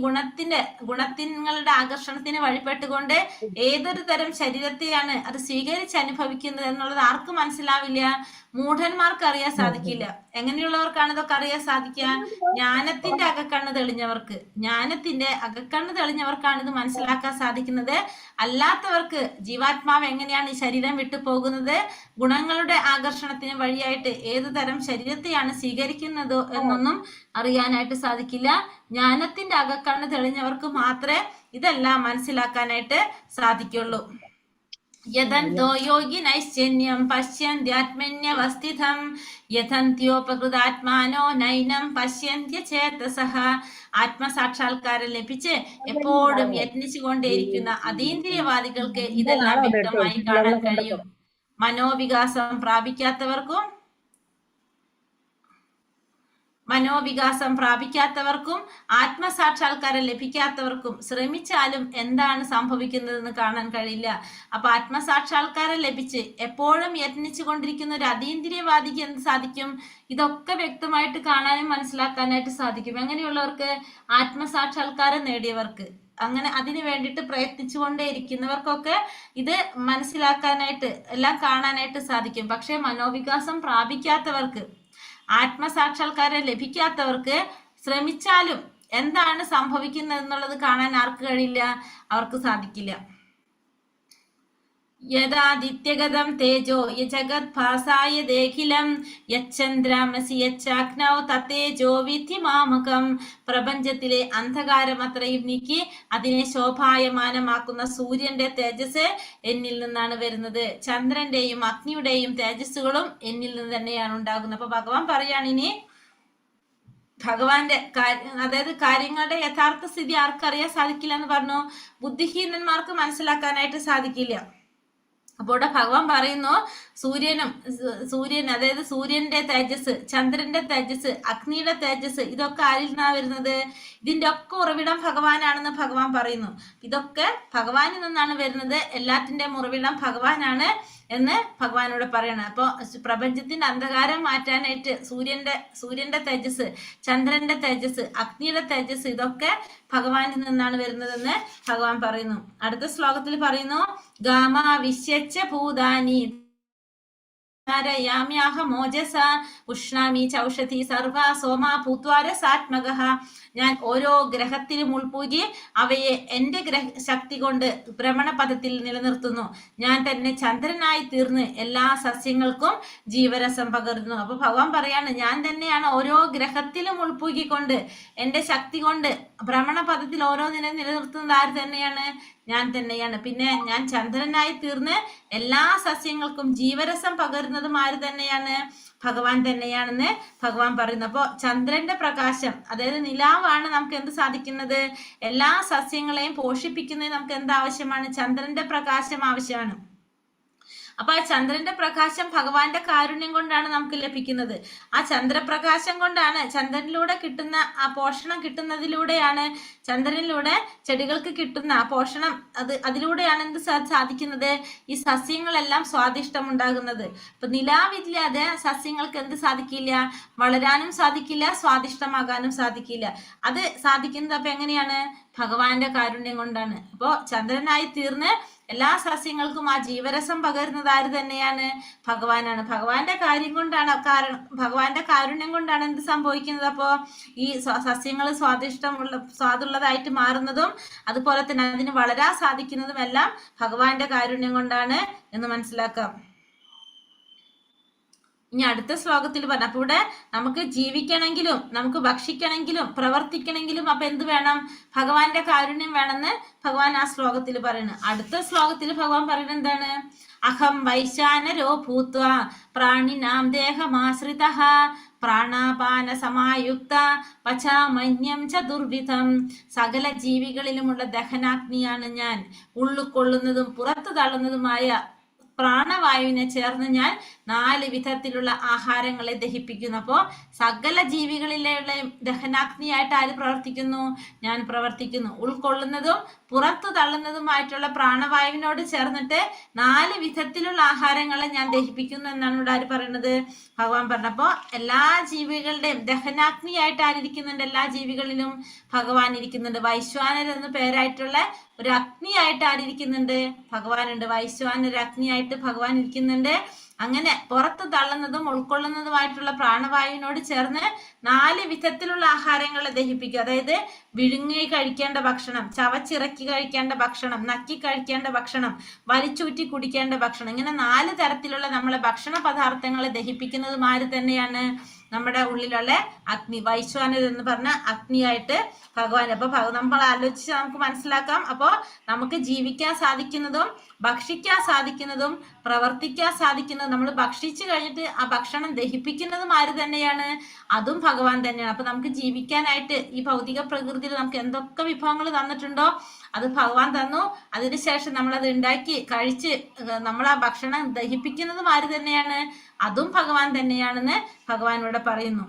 [SPEAKER 2] ഗുണത്തിങ്ങളുടെ ആകർഷണത്തിന് വഴിപ്പെട്ടുകൊണ്ട് ഏതൊരു തരം ശരീരത്തെയാണ് അത് സ്വീകരിച്ചനുഭവിക്കുന്നത് എന്നുള്ളത് ആർക്ക് മനസ്സിലാവില്ല? മൂഢന്മാർക്ക് അറിയാൻ സാധിക്കില്ല. എങ്ങനെയുള്ളവർക്കാണ് ഇതൊക്കെ അറിയാൻ സാധിക്കുക? ജ്ഞാനത്തിന്റെ അകക്കണ്ണ് തെളിഞ്ഞവർക്കാണ് ഇത് മനസ്സിലാക്കാൻ സാധിക്കുന്നത്. അല്ലാത്തവർക്ക് ജീവാത്മാവ് എങ്ങനെയാണ് ഈ ശരീരം വിട്ടു പോകുന്നത്, ഗുണങ്ങളുടെ ആകർഷണത്തിന് വഴിയായിട്ട് ഏതു തരം ശരീരത്തെയാണ് സ്വീകരിക്കുന്നത് എന്നൊന്നും അറിയാനായിട്ട് സാധിക്കില്ല. ജ്ഞാനത്തിന്റെ അകക്കണ്ണ് തെളിഞ്ഞവർക്ക് മാത്രമേ ഇതെല്ലാം മനസ്സിലാക്കാനായിട്ട് സാധിക്കുള്ളൂ. യഥന്തോ യോഗി നൈശ്ചന്യം പശ്യന്ത്യാത്മന്യവസ്ഥിതം യഥന്ത്യോപകൃതാത്മാനോ നൈനം പശ്യന്ത്യ ചേതസഃ. ആത്മസാക്ഷാത്കാരം ലഭിച്ച് എപ്പോഴും യത്നിച്ചുകൊണ്ടേയിരിക്കുന്ന അതീന്ദ്രിയവാദികൾക്ക് ഇതെല്ലാം വ്യക്തമായി കാണാൻ കഴിയും. മനോവികാസം പ്രാപിക്കാത്തവർക്കും ആത്മസാക്ഷാത്കാരം ലഭിക്കാത്തവർക്കും ശ്രമിച്ചാലും എന്താണ് സംഭവിക്കുന്നതെന്ന് കാണാൻ കഴിയില്ല. അപ്പൊ ആത്മസാക്ഷാത്കാരം ലഭിച്ച് എപ്പോഴും യത്നിച്ചു കൊണ്ടിരിക്കുന്ന ഒരു അതീന്ദ്രിയവാദിക്ക് എന്ത് സാധിക്കും? ഇതൊക്കെ വ്യക്തമായിട്ട് കാണാനും മനസ്സിലാക്കാനായിട്ട് സാധിക്കും. എങ്ങനെയുള്ളവർക്ക്? ആത്മസാക്ഷാത്കാരം നേടിയവർക്ക്. അങ്ങനെ അതിനു വേണ്ടിയിട്ട് പ്രയത്നിച്ചുകൊണ്ടേ ഇരിക്കുന്നവർക്കൊക്കെ ഇത് മനസ്സിലാക്കാനായിട്ട് എല്ലാം കാണാനായിട്ട് സാധിക്കും. പക്ഷെ മനോവികാസം പ്രാപിക്കാത്തവർക്ക്, ആത്മസാക്ഷാത്കാരം ലഭിക്കാത്തവർക്ക് ശ്രമിച്ചാലും എന്താണ് സംഭവിക്കുന്നത് എന്നുള്ളത് കാണാൻ ആർക്ക് കഴിയില്ല? അവർക്ക് സാധിക്കില്ല. യഥാദിത്യഗതം തേജോ യജഗത് ഭാസായ ദേഖിലം യച്ചന്ദ്രാമസി യച്ചാഗ്നൗ തത്തേജോ വിധി മാമകം. പ്രപഞ്ചത്തിലെ അന്ധകാരം അത്രയും നീക്കി അതിനെ ശോഭായമാനമാക്കുന്ന സൂര്യന്റെ തേജസ് എന്നിൽ നിന്നാണ് വരുന്നത്. ചന്ദ്രന്റെയും അഗ്നിയുടെയും തേജസ്സുകളും എന്നിൽ നിന്ന് തന്നെയാണ് ഉണ്ടാകുന്നത്. അപ്പൊ ഭഗവാൻ പറയാണ്, ഇനി ഭഗവാന്റെ അതായത് കാര്യങ്ങളുടെ യഥാർത്ഥ സ്ഥിതി ആർക്കറിയാൻ സാധിക്കില്ല എന്ന് പറഞ്ഞു? ബുദ്ധിഹീനന്മാർക്ക് മനസ്സിലാക്കാനായിട്ട് സാധിക്കില്ല. അപ്പോൾ ഭഗവാൻ പറയുന്നു, സൂര്യൻ അതായത് സൂര്യന്റെ തേജസ്, ചന്ദ്രന്റെ തേജസ്, അഗ്നിയുടെ തേജസ്, ഇതൊക്കെ ആരിൽ നിന്നാ വരുന്നത്? ഇതിന്റെ ഒക്കെ ഉറവിടം ഭഗവാനാണെന്ന് ഭഗവാൻ പറയുന്നു. ഇതൊക്കെ ഭഗവാനിൽ നിന്നാണ് വരുന്നത്, എല്ലാത്തിന്റെയും ഉറവിടം ഭഗവാനാണ് എന്ന് ഭഗവാനോട് പറയണം. അപ്പൊ പ്രപഞ്ചത്തിന്റെ അന്ധകാരം മാറ്റാനായിട്ട് സൂര്യന്റെ തേജസ്, ചന്ദ്രന്റെ തേജസ്, അഗ്നിയുടെ തേജസ്, ഇതൊക്കെ ഭഗവാനിൽ നിന്നാണ് വരുന്നതെന്ന് ഭഗവാൻ പറയുന്നു. അടുത്ത ശ്ലോകത്തിൽ പറയുന്നു, ഗാമാ വിശ്യച്ച ഭൂതാനി മോജസ ഉഷ്ണാമി ചൗഷധി സർവ സോമാ ഭൂത്വാരസാത്മകഃ. ഞാൻ ഓരോ ഗ്രഹത്തിലും ഉൾപൂജി അവയെ എന്റെ ശക്തി കൊണ്ട് ഭ്രമണപഥത്തിൽ നിലനിർത്തുന്നു. ഞാൻ തന്നെ ചന്ദ്രനായി തീർന്ന് എല്ലാ സസ്യങ്ങൾക്കും ജീവരസം പകരുന്നു. അപ്പൊ ഭഗവാൻ പറയാണ്, ഞാൻ തന്നെയാണ് ഓരോ ഗ്രഹത്തിലും ഉൾപൂകിക്കൊണ്ട് എന്റെ ശക്തി കൊണ്ട് ഭ്രമണപഥത്തിൽ ഓരോന്നിനെ നിലനിർത്തുന്നത് ആര് തന്നെയാണ്? ഞാൻ തന്നെയാണ്. പിന്നെ ഞാൻ ചന്ദ്രനായി തീർന്ന് എല്ലാ സസ്യങ്ങൾക്കും ജീവരസം പകരുന്നതും ആര് തന്നെയാണ്? ഭഗവാൻ തന്നെയാണെന്ന് ഭഗവാൻ പറയുന്നു. അപ്പോ ചന്ദ്രന്റെ പ്രകാശം, അതായത് നിലാവാണ് നമുക്ക് എന്ത് സാധിക്കുന്നത്? എല്ലാ സസ്യങ്ങളെയും പോഷിപ്പിക്കുന്നതിന് നമുക്ക് എന്ത് ആവശ്യമാണ്? ചന്ദ്രന്റെ പ്രകാശം ആവശ്യമാണ്. അപ്പൊ ആ ചന്ദ്രന്റെ പ്രകാശം ഭഗവാന്റെ കാരുണ്യം കൊണ്ടാണ് നമുക്ക് ലഭിക്കുന്നത്. ആ ചന്ദ്രപ്രകാശം കൊണ്ടാണ്, ചന്ദ്രനിലൂടെ കിട്ടുന്ന ആ പോഷണം കിട്ടുന്നതിലൂടെയാണ്, ചന്ദ്രനിലൂടെ ചെടികൾക്ക് കിട്ടുന്ന ആ പോഷണം അതിലൂടെയാണ് എന്ത് സാധിക്കുന്നത്? ഈ സസ്യങ്ങളെല്ലാം സ്വാദിഷ്ടം ഉണ്ടാകുന്നത്. ഇപ്പൊ നിലാവില്ലാതെ സസ്യങ്ങൾക്ക് എന്ത് സാധിക്കില്ല? വളരാനും സാധിക്കില്ല, സ്വാദിഷ്ടമാകാനും സാധിക്കില്ല. അത് സാധിക്കുന്നത് അപ്പൊ എങ്ങനെയാണ്? ഭഗവാന്റെ കാരുണ്യം കൊണ്ടാണ്. അപ്പോ ചന്ദ്രനായി തീർന്ന് എല്ലാ സസ്യങ്ങൾക്കും ആ ജീവരസം പകരുന്നത് ആര് തന്നെയാണ്? ഭഗവാനാണ്. ഭഗവാന്റെ ഭഗവാന്റെ കാരുണ്യം കൊണ്ടാണ് എന്ത് സംഭവിക്കുന്നത്? അപ്പോ ഈ സസ്യങ്ങൾ സ്വാദുള്ളതായിട്ട് മാറുന്നതും അതുപോലെ തന്നെ അതിന് വളരാൻ സാധിക്കുന്നതും എല്ലാം ഭഗവാന്റെ കാരുണ്യം കൊണ്ടാണ് എന്ന് മനസ്സിലാക്കാം. ഇനി അടുത്ത ശ്ലോകത്തിൽ പറഞ്ഞു, അപ്പൊ ഇവിടെ നമുക്ക് ജീവിക്കണമെങ്കിലും നമുക്ക് ഭക്ഷിക്കണമെങ്കിലും പ്രവർത്തിക്കണമെങ്കിലും അപ്പൊ എന്ത് വേണം? ഭഗവാന്റെ കാരുണ്യം വേണമെന്ന് ഭഗവാൻ ആ ശ്ലോകത്തിൽ പറയുന്നു. അടുത്ത ശ്ലോകത്തിൽ ഭഗവാൻ പറയുന്നത് എന്താണ്? അഹം വൈശാനരോ ഭൂത്വാ പ്രാണിനാം ദേഹമാശ്രിതഃ പ്രാണാപാന സമായുക്ത പചാമന്യം ചതുർവിധം. സകല ജീവികളിലുമുള്ള ദഹനാഗ്നിയാണ് ഞാൻ. ഉള്ളുകൊള്ളുന്നതും പുറത്തു തള്ളുന്നതുമായ പ്രാണവായുവിനെ ചേർന്ന് ഞാൻ 4 വിധത്തിലുള്ള ആഹാരങ്ങളെ ദഹിപ്പിക്കുന്നു. അപ്പോ സകല ജീവികളിലുള്ള ദഹനാഗ്നിയായിട്ട് ആര് പ്രവർത്തിക്കുന്നു? ഞാൻ പ്രവർത്തിക്കുന്നു. ഉൾക്കൊള്ളുന്നതും പുറത്തു തള്ളുന്നതുമായിട്ടുള്ള പ്രാണവായുവിനോട് ചേർന്നിട്ട് 4 വിധത്തിലുള്ള ആഹാരങ്ങളെ ഞാൻ ദഹിപ്പിക്കുന്നു എന്നാണ് ഇവിടെ ആര് പറയുന്നത്? ഭഗവാൻ പറഞ്ഞപ്പോ എല്ലാ ജീവികളുടെയും ദഹനാഗ്നിയായിട്ട് ആരിയ്ക്കുന്നുണ്ട്? എല്ലാ ജീവികളിലും ഭഗവാൻ ഇരിക്കുന്നുണ്ട്. വൈശ്വാനർ എന്ന് പേരായിട്ടുള്ള ഒരു അഗ്നിയായിട്ട് ആരിയ്ക്കുന്നുണ്ട്? ഭഗവാനുണ്ട്. വൈശ്വാനർ അഗ്നിയായിട്ട് ഭഗവാൻ ഇരിക്കുന്നുണ്ട്. അങ്ങനെ പുറത്ത് തള്ളുന്നതും ഉൾക്കൊള്ളുന്നതുമായിട്ടുള്ള പ്രാണവായുവിനോട് ചേർന്ന് 4 വിധത്തിലുള്ള ആഹാരങ്ങളെ ദഹിപ്പിക്കും. അതായത് വിഴുങ്ങി കഴിക്കേണ്ട ഭക്ഷണം, ചവച്ചിറക്കി കഴിക്കേണ്ട ഭക്ഷണം, നക്കി കഴിക്കേണ്ട ഭക്ഷണം, വലിച്ചൂറ്റി കുടിക്കേണ്ട ഭക്ഷണം, ഇങ്ങനെ 4 തരത്തിലുള്ള നമ്മളെ ഭക്ഷണ പദാർത്ഥങ്ങളെ ദഹിപ്പിക്കുന്നതും ആര് തന്നെയാണ്? നമ്മുടെ ഉള്ളിലുള്ള അഗ്നി, വൈശ്വാനർ എന്ന് പറഞ്ഞ അഗ്നിയായിട്ട് ഭഗവാൻ. അപ്പൊ നമ്മൾ ആലോചിച്ച് നമുക്ക് മനസ്സിലാക്കാം. അപ്പോ നമുക്ക് ജീവിക്കാൻ സാധിക്കുന്നതും ഭക്ഷിക്കാൻ സാധിക്കുന്നതും പ്രവർത്തിക്കാൻ സാധിക്കുന്നതും, നമ്മൾ ഭക്ഷിച്ചു കഴിഞ്ഞിട്ട് ആ ഭക്ഷണം ദഹിപ്പിക്കുന്നതും ആര് തന്നെയാണ്? അതും ഭഗവാൻ തന്നെയാണ്. അപ്പൊ നമുക്ക് ജീവിക്കാനായിട്ട് ഈ ഭൗതിക പ്രകൃതിയിൽ നമുക്ക് എന്തൊക്കെ വിഭവങ്ങൾ തന്നിട്ടുണ്ടോ അത് ഭഗവാൻ തന്നു. അതിനുശേഷം നമ്മളത് ഉണ്ടാക്കി കഴിച്ച് നമ്മൾ ആ ഭക്ഷണം ദഹിപ്പിക്കുന്നതും ആര് തന്നെയാണ്? അതും ഭഗവാൻ തന്നെയാണെന്ന് ഭഗവാൻ ഇവിടെ പറയുന്നു.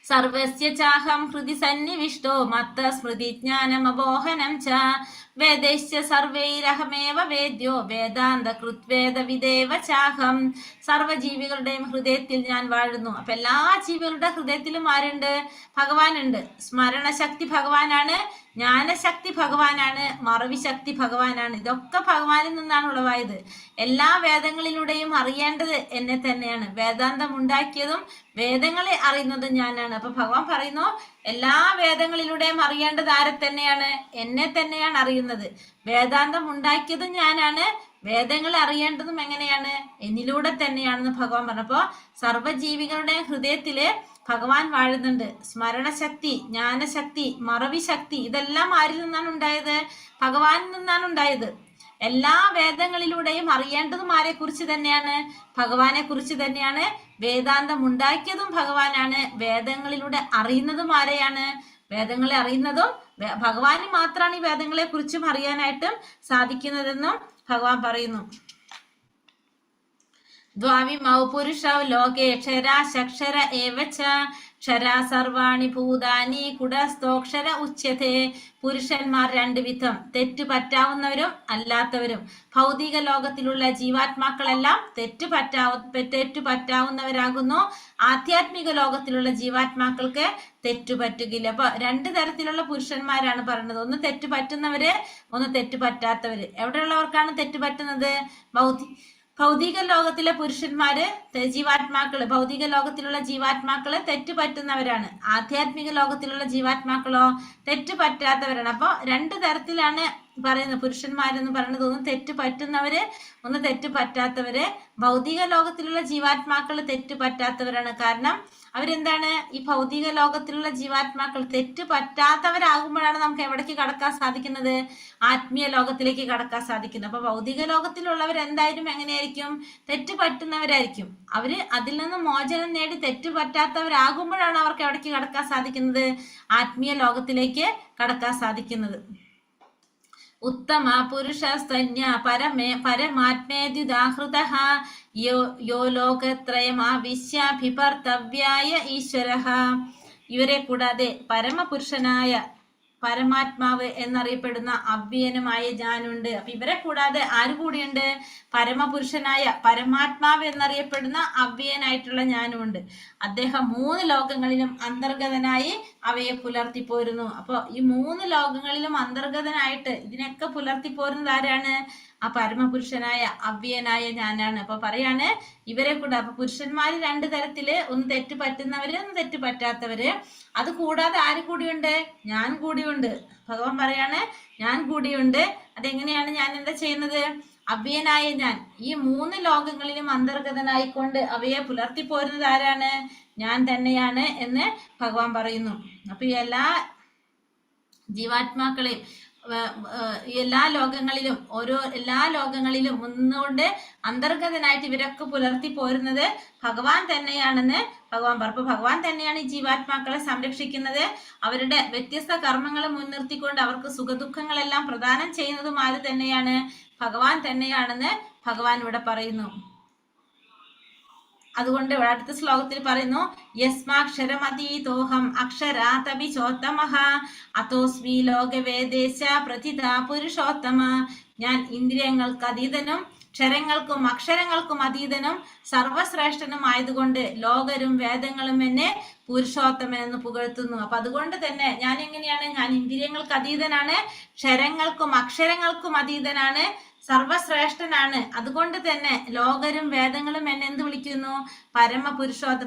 [SPEAKER 2] സർവസ്യ ചാഹം ഹൃദി സന്നിവിഷ്ടോ മത്ത സ്മൃതി ജ്ഞാനമബോഹനം ച വേദൈശ്ച സർവൈരഹമേവ വേദ്യോ വേദാന്ത കൃത്വേദ വിദേവ ചാഹം. സർവ്വജീവികളുടെയും ഹൃദയത്തിൽ ഞാൻ വാഴുന്നു. അപ്പൊ എല്ലാ ജീവികളുടെ ഹൃദയത്തിലും ആരുണ്ട്? ഭഗവാനുണ്ട്. സ്മരണശക്തി ഭഗവാനാണ്, ജ്ഞാനശക്തി ഭഗവാനാണ്, മറവി ശക്തി ഭഗവാനാണ്. ഇതൊക്കെ ഭഗവാനിൽ നിന്നാണ് ഉളവായത്. എല്ലാ വേദങ്ങളിലൂടെയും അറിയേണ്ടത് എന്നെ തന്നെയാണ്. വേദാന്തം ഉണ്ടാക്കിയതും വേദങ്ങളെ അറിയുന്നതും ഞാനാണ്. അപ്പൊ ഭഗവാൻ പറയുന്നു, എല്ലാ വേദങ്ങളിലൂടെയും അറിയേണ്ടത് ആരെ തന്നെയാണ്? എന്നെ തന്നെയാണ് അറിയുന്നത്. വേദാന്തം ഉണ്ടാക്കിയതും ഞാനാണ്, വേദങ്ങളെ അറിയേണ്ടതും എങ്ങനെയാണ്? എന്നിലൂടെ തന്നെയാണെന്ന് ഭഗവാൻ പറഞ്ഞപ്പോ സർവ്വജീവികളുടെ ഹൃദയത്തില് ഭഗവാൻ വാഴുന്നുണ്ട്. സ്മരണശക്തി, ജ്ഞാനശക്തി, മറവി ശക്തി, ഇതെല്ലാം ആരിൽ നിന്നാണ് ഉണ്ടായത്? ഭഗവാനിൽ നിന്നാണ് ഉണ്ടായത്. എല്ലാ വേദങ്ങളിലൂടെയും അറിയേണ്ടതും ആരെ കുറിച്ച് തന്നെയാണ്? ഭഗവാനെ കുറിച്ച് തന്നെയാണ്. വേദാന്തം ഉണ്ടാക്കിയതും ഭഗവാനാണ്. വേദങ്ങളിലൂടെ അറിയുന്നതും ആരെയാണ്? വേദങ്ങളെ അറിയുന്നതും ഭഗവാന് മാത്രമാണ് ഈ വേദങ്ങളെ കുറിച്ചും അറിയാനായിട്ടും സാധിക്കുന്നതെന്നും ഭഗവാൻ പറയുന്നു. ദ്വാവിമൗ പുരുഷൗ ലോകേ ക്ഷരാശക്ഷര ഏവച്ച ക്ഷരാ സർവാണി ഭൂതാനി കുടസ്ഥോക്ഷര ഉച്യത്തെ. പുരുഷന്മാർ 2 വിധം, തെറ്റു പറ്റാവുന്നവരും അല്ലാത്തവരും. ഭൗതിക ലോകത്തിലുള്ള ജീവാത്മാക്കളെല്ലാം തെറ്റു പറ്റാവുന്നവരാകുന്നു. ആധ്യാത്മിക ലോകത്തിലുള്ള ജീവാത്മാക്കൾക്ക് തെറ്റു പറ്റുകയില്ല. അപ്പൊ 2 തരത്തിലുള്ള പുരുഷന്മാരാണ് പറയുന്നത്. ഒന്ന് തെറ്റു പറ്റുന്നവര്, ഒന്ന് തെറ്റു പറ്റാത്തവര്. എവിടെയുള്ളവർക്കാണ് തെറ്റു പറ്റുന്നത്? ഭൗതിക ലോകത്തിലെ പുരുഷന്മാര് ഭൗതിക ലോകത്തിലുള്ള ജീവാത്മാക്കള് തെറ്റു പറ്റുന്നവരാണ്. ആധ്യാത്മിക ലോകത്തിലുള്ള ജീവാത്മാക്കളോ തെറ്റു പറ്റാത്തവരാണ്. അപ്പൊ 2 തരത്തിലാണ് പറയുന്നത് പുരുഷന്മാരെന്ന് പറയുന്നത്. ഒന്ന് തെറ്റു പറ്റുന്നവര്, ഒന്ന് തെറ്റു പറ്റാത്തവര്. ഭൗതിക ലോകത്തിലുള്ള ജീവാത്മാക്കൾ തെറ്റു പറ്റാത്തവരാണ്. കാരണം അവരെന്താണ്? ഈ ഭൗതിക ലോകത്തിലുള്ള ജീവാത്മാക്കൾ തെറ്റു പറ്റാത്തവരാകുമ്പോഴാണ് നമുക്ക് എവിടേക്ക് കടക്കാൻ സാധിക്കുന്നത്? ആത്മീയ ലോകത്തിലേക്ക് കടക്കാൻ സാധിക്കുന്നത്. അപ്പൊ ഭൗതിക ലോകത്തിലുള്ളവർ എന്തായാലും എങ്ങനെയായിരിക്കും? തെറ്റു പറ്റുന്നവരായിരിക്കും. അവര് അതിൽ നിന്ന് മോചനം നേടി തെറ്റു പറ്റാത്തവരാകുമ്പോഴാണ് അവർക്ക് എവിടേക്ക് കടക്കാൻ സാധിക്കുന്നത്? ആത്മീയ ലോകത്തിലേക്ക് കടക്കാൻ സാധിക്കുന്നത്. ഉത്തമ പുരുഷസ്തന്യ പരമാത്മേദ്യുദാഹൃതഃ യോ ലോകത്രയമാവിശ്യാഭിപർത്തവ്യായ ഈശ്വരഃ. ഇവരെ കൂടാതെ പരമപുരുഷനായ പരമാത്മാവ് എന്നറിയപ്പെടുന്ന അവ്യയനുമായ ഞാനുണ്ട്. അപ്പൊ ഇവരെ കൂടാതെ ആര് കൂടിയുണ്ട്? പരമപുരുഷനായ പരമാത്മാവ് എന്നറിയപ്പെടുന്ന അവ്യയനായിട്ടുള്ള ഞാനുണ്ട്. അദ്ദേഹം 3 ലോകങ്ങളിലും അന്തർഗതനായി അവയെ പുലർത്തിപ്പോരുന്നു. അപ്പൊ ഈ 3 ലോകങ്ങളിലും അന്തർഗതനായിട്ട് ഇതിനൊക്കെ പുലർത്തിപ്പോരുന്നത് ആരാണ്? ആ പരമപുരുഷനായ അവ്യയനായ ഞാനാണ്. അപ്പൊ പറയാണ് ഇവരെ കൂടെ. അപ്പൊ പുരുഷന്മാര് 2 തരത്തില്, ഒന്ന് തെറ്റു പറ്റുന്നവര്, ഒന്ന് തെറ്റു പറ്റാത്തവര്. അത് കൂടാതെ ആര് കൂടിയുണ്ട്? ഞാൻ കൂടിയുണ്ട്. ഭഗവാൻ പറയാണ് ഞാൻ കൂടിയുണ്ട്. അതെങ്ങനെയാണ് ഞാൻ എന്താ ചെയ്യുന്നത്? അവ്യയനായ ഞാൻ ഈ 3 ലോകങ്ങളിലും അന്തർഗതനായിക്കൊണ്ട് അവയെ പുലർത്തിപ്പോരുന്നത് ആരാണ്? ഞാൻ തന്നെയാണ് എന്ന് ഭഗവാൻ പറയുന്നു. അപ്പൊ എല്ലാ ജീവാത്മാക്കളെയും എല്ലാ ലോകങ്ങളിലും ഒന്നുകൊണ്ട് അന്തർഗതനായിട്ട് ഇവരൊക്കെ പുലർത്തി പോരുന്നത് ഭഗവാൻ തന്നെയാണെന്ന് ഭഗവാൻ പറഞ്ഞു. അപ്പൊ ഭഗവാൻ തന്നെയാണ് ഈ ജീവാത്മാക്കളെ സംരക്ഷിക്കുന്നത്. അവരുടെ വ്യത്യസ്ത കർമ്മങ്ങൾ മുൻനിർത്തിക്കൊണ്ട് അവർക്ക് സുഖദുഃഖങ്ങളെല്ലാം പ്രദാനം ചെയ്യുന്നതും ആര് തന്നെയാണ്? ഭഗവാൻ തന്നെയാണെന്ന് ഭഗവാൻ ഇവിടെ പറയുന്നു. അതുകൊണ്ട് ഇവിടെ അടുത്ത ശ്ലോകത്തിൽ പറയുന്നു, യസ്മാക്ഷരമതീതോഹം അക്ഷരാതപി ചോത്തമഃ അതോസ്മി ലോകവേദേശ പ്രതിത പുരുഷോത്തമ. ഞാൻ ഇന്ദ്രിയങ്ങൾക്ക് അതീതനും ക്ഷരങ്ങൾക്കും അക്ഷരങ്ങൾക്കും അതീതനും സർവശ്രേഷ്ഠനും ആയതുകൊണ്ട് ലോകരും വേദങ്ങളും എന്നെ പുരുഷോത്തമൻ എന്ന് പുകഴ്ത്തുന്നു. അപ്പൊ അതുകൊണ്ട് തന്നെ ഞാൻ എങ്ങനെയാണ്? ഞാൻ ഇന്ദ്രിയങ്ങൾക്ക് അതീതനാണ്, ക്ഷരങ്ങൾക്കും അക്ഷരങ്ങൾക്കും അതീതനാണ്, സർവശ്രേഷ്ഠനാണ്. അതുകൊണ്ട് തന്നെ ലോകരും വേദങ്ങളും എന്നെ എന്ത് വിളിക്കുന്നു?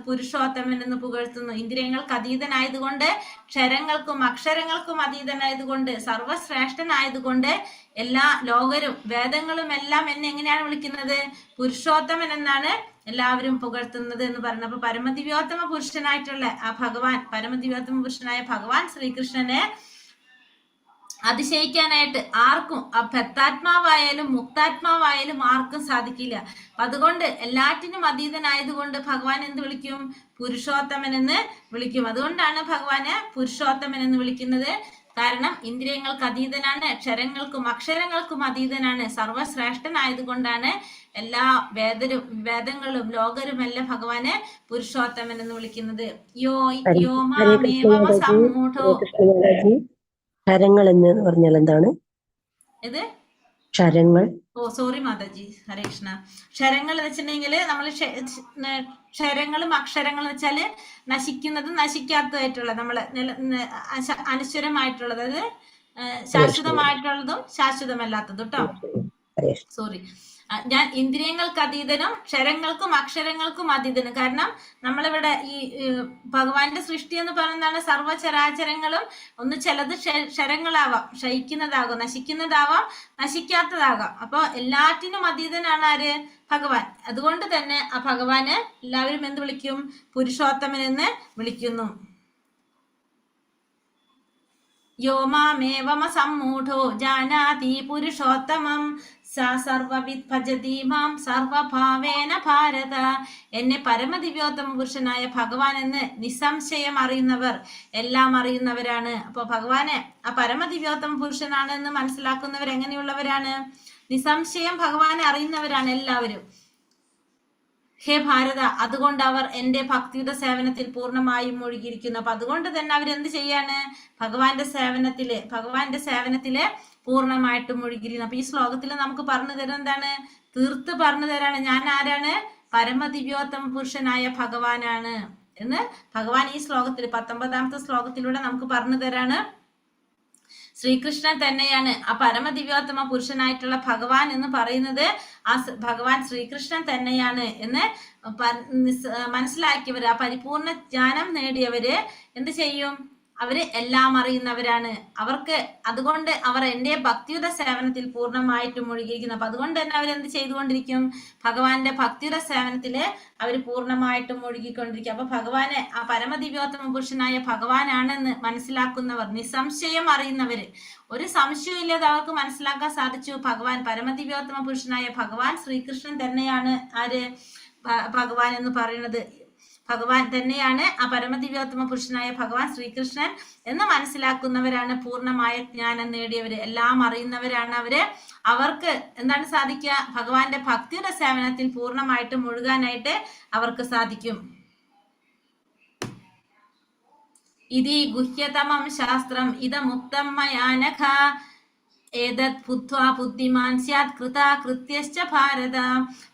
[SPEAKER 2] പുരുഷോത്തമൻ എന്ന് പുകഴ്ത്തുന്നു. ഇന്ദ്രിയങ്ങൾക്ക് അതീതനായതുകൊണ്ട്, ക്ഷരങ്ങൾക്കും അക്ഷരങ്ങൾക്കും അതീതനായതുകൊണ്ട്, സർവശ്രേഷ്ഠനായതുകൊണ്ട് എല്ലാ ലോകരും വേദങ്ങളും എല്ലാം എന്നെ എങ്ങനെയാണ് വിളിക്കുന്നത്? പുരുഷോത്തമൻ എന്നാണ് എല്ലാവരും പുകഴ്ത്തുന്നത് എന്ന് പറഞ്ഞു. അപ്പൊ പരമദിവ്യോത്തമ പുരുഷനായിട്ടുള്ള ആ ഭഗവാൻ, പരമദിവ്യോത്തമ പുരുഷനായ ഭഗവാൻ ശ്രീകൃഷ്ണനെ അതിശയിക്കാനായിട്ട് ആർക്കും, ഭക്താത്മാവായാലും മുക്താത്മാവായാലും ആർക്കും സാധിക്കില്ല. അതുകൊണ്ട് എല്ലാറ്റിനും അതീതനായതുകൊണ്ട് ഭഗവാൻ എന്ത് വിളിക്കും? പുരുഷോത്തമൻ എന്ന് വിളിക്കും. അതുകൊണ്ടാണ് ഭഗവാനെ പുരുഷോത്തമൻ എന്ന് വിളിക്കുന്നത്. കാരണം ഇന്ദ്രിയങ്ങൾക്ക് അതീതനാണ്, ക്ഷരങ്ങൾക്കും അക്ഷരങ്ങൾക്കും അതീതനാണ്, സർവശ്രേഷ്ഠനായതുകൊണ്ടാണ് എല്ലാ വേദങ്ങളും ലോകരും എല്ലാം ഭഗവാനെ പുരുഷോത്തമൻ എന്ന് വിളിക്കുന്നത്.
[SPEAKER 5] ക്ഷരങ്ങൾ എന്ന് പറഞ്ഞാൽ എന്താണ്?
[SPEAKER 2] ഇത്
[SPEAKER 5] ക്ഷരങ്ങൾ.
[SPEAKER 2] സോറി മാതാജി, ഹരേ കൃഷ്ണ. ക്ഷരങ്ങൾ എന്ന് വെച്ചിട്ടുണ്ടെങ്കിൽ നമ്മൾ ക്ഷരങ്ങളും അക്ഷരങ്ങളും എന്ന് വെച്ചാല് നശിക്കുന്നതും നശിക്കാത്തതായിട്ടുള്ള, നമ്മള് അനശ്വരമായിട്ടുള്ളത്, അതായത് ശാശ്വതമായിട്ടുള്ളതും ശാശ്വതമല്ലാത്തതും കേട്ടോ. സോറി. ഞാൻ ഇന്ദ്രിയങ്ങൾക്ക് അതീതനും ക്ഷരങ്ങൾക്കും അക്ഷരങ്ങൾക്കും അതീതനും. കാരണം നമ്മളിവിടെ ഈ ഭഗവാന്റെ സൃഷ്ടി എന്ന് പറയുന്നതാണ് സർവ്വചരാചരങ്ങളും. ഒന്ന് ചിലത് ക്ഷരങ്ങളാവാം, ക്ഷയിക്കുന്നതാകാം, നശിക്കുന്നതാവാം, നശിക്കാത്തതാകാം. അപ്പൊ എല്ലാറ്റിനും അതീതനാണ് ആര്? ഭഗവാൻ. അതുകൊണ്ട് തന്നെ ആ ഭഗവാന് എല്ലാവരും എന്ത് വിളിക്കും? പുരുഷോത്തമൻ എന്ന് വിളിക്കുന്നു. യോ മാമേവമ സമ്മൂഢോ ജാനാതി പുരുഷോത്തമം സ സർവവിദ് ഭജതി മാം സർവഭാവേന ഭാരത. എന്നെ പരമദിവ്യോത്തമ പുരുഷനായ ഭഗവാൻ എന്ന് നിസ്സംശയം അറിയുന്നവർ എല്ലാം അറിയുന്നവരാണ്. അപ്പൊ ഭഗവാനെ ആ പരമദിവ്യോത്തമ പുരുഷനാണ് എന്ന് മനസ്സിലാക്കുന്നവർ എങ്ങനെയുള്ളവരാണ്? നിസ്സംശയം ഭഗവാനെ അറിയുന്നവരാണ് എല്ലാവരും. ഹേ ഭാരത, അതുകൊണ്ട് അവർ എന്റെ ഭക്തിയുത സേവനത്തിൽ പൂർണ്ണമായും മുഴുകിയിരിക്കുന്നു. അപ്പൊ അതുകൊണ്ട് തന്നെ അവരെന്ത് ചെയ്യാണ്? ഭഗവാന്റെ സേവനത്തില് പൂർണ്ണമായിട്ടും മുഴുകിയിരിക്കുന്നു. അപ്പൊ ഈ ശ്ലോകത്തിൽ നമുക്ക് പറഞ്ഞു തരുന്നത് എന്താണ്? തീർത്ത് പറഞ്ഞു തരാണ് ഞാൻ ആരാണ്? പരമദിവ്യോത്തമ പുരുഷനായ ഭഗവാനാണ് എന്ന് ഭഗവാൻ ഈ ശ്ലോകത്തിൽ 19ാമത്തെ ശ്ലോകത്തിലൂടെ നമുക്ക് പറഞ്ഞു തരാണ്. ശ്രീകൃഷ്ണൻ തന്നെയാണ് ആ പരമദിവ്യോത്തമ പുരുഷനായിട്ടുള്ള ഭഗവാൻ എന്ന് പറയുന്നത്. ആ ഭഗവാൻ ശ്രീകൃഷ്ണൻ തന്നെയാണ് എന്ന് മനസ്സിലാക്കിയവര്, ആ പരിപൂർണ ജ്ഞാനം നേടിയവര് എന്ത് ചെയ്യും? അവര് എല്ലാം അറിയുന്നവരാണ്. അതുകൊണ്ട് അവർ എന്റെ ഭക്തിയുത സേവനത്തിൽ പൂർണ്ണമായിട്ടും മുഴുകിയിരിക്കുന്നു. അപ്പൊ അതുകൊണ്ട് തന്നെ അവരെന്ത് ചെയ്തുകൊണ്ടിരിക്കും? ഭഗവാന്റെ ഭക്തിയുത സേവനത്തില് അവർ പൂർണ്ണമായിട്ടും മുഴുകിക്കൊണ്ടിരിക്കും. അപ്പൊ ഭഗവാനെ ആ പരമദിവ്യോത്തമ പുരുഷനായ ഭഗവാനാണെന്ന് മനസ്സിലാക്കുന്നവർ, നിസ്സംശയം അറിയുന്നവര്, ഒരു സംശയവും ഇല്ലാതെ അവർക്ക് മനസ്സിലാക്കാൻ സാധിച്ചു ഭഗവാൻ പരമദിവ്യോത്തമ പുരുഷനായ ഭഗവാൻ ശ്രീകൃഷ്ണൻ തന്നെയാണ് ആര്? ഭഗവാൻ എന്ന് പറയുന്നത്. ഭഗവാൻ തന്നെയാണ് ആ പരമദിവ്യോത്തമ പുരുഷനായ ഭഗവാൻ ശ്രീകൃഷ്ണൻ എന്ന് മനസ്സിലാക്കുന്നവരാണ് പൂർണ്ണമായ ജ്ഞാനം നേടിയവര്, എല്ലാം അറിയുന്നവരാണ് അവര്. അവർക്ക് എന്താണ് സാധിക്കുക? ഭഗവാന്റെ ഭക്തിയുടെ സേവനത്തിൽ പൂർണ്ണമായിട്ട് മുഴുകാനായിട്ട് അവർക്ക് സാധിക്കും. ഇതി ഗുഹ്യതമം ശാസ്ത്രം ഇദമുക്തം മയാ നഘ ഏതത് ബുദ്ധ്വാ ബുദ്ധിമാൻ സ്യാത് കൃതാ കൃത്യശ്ച ഭാരത.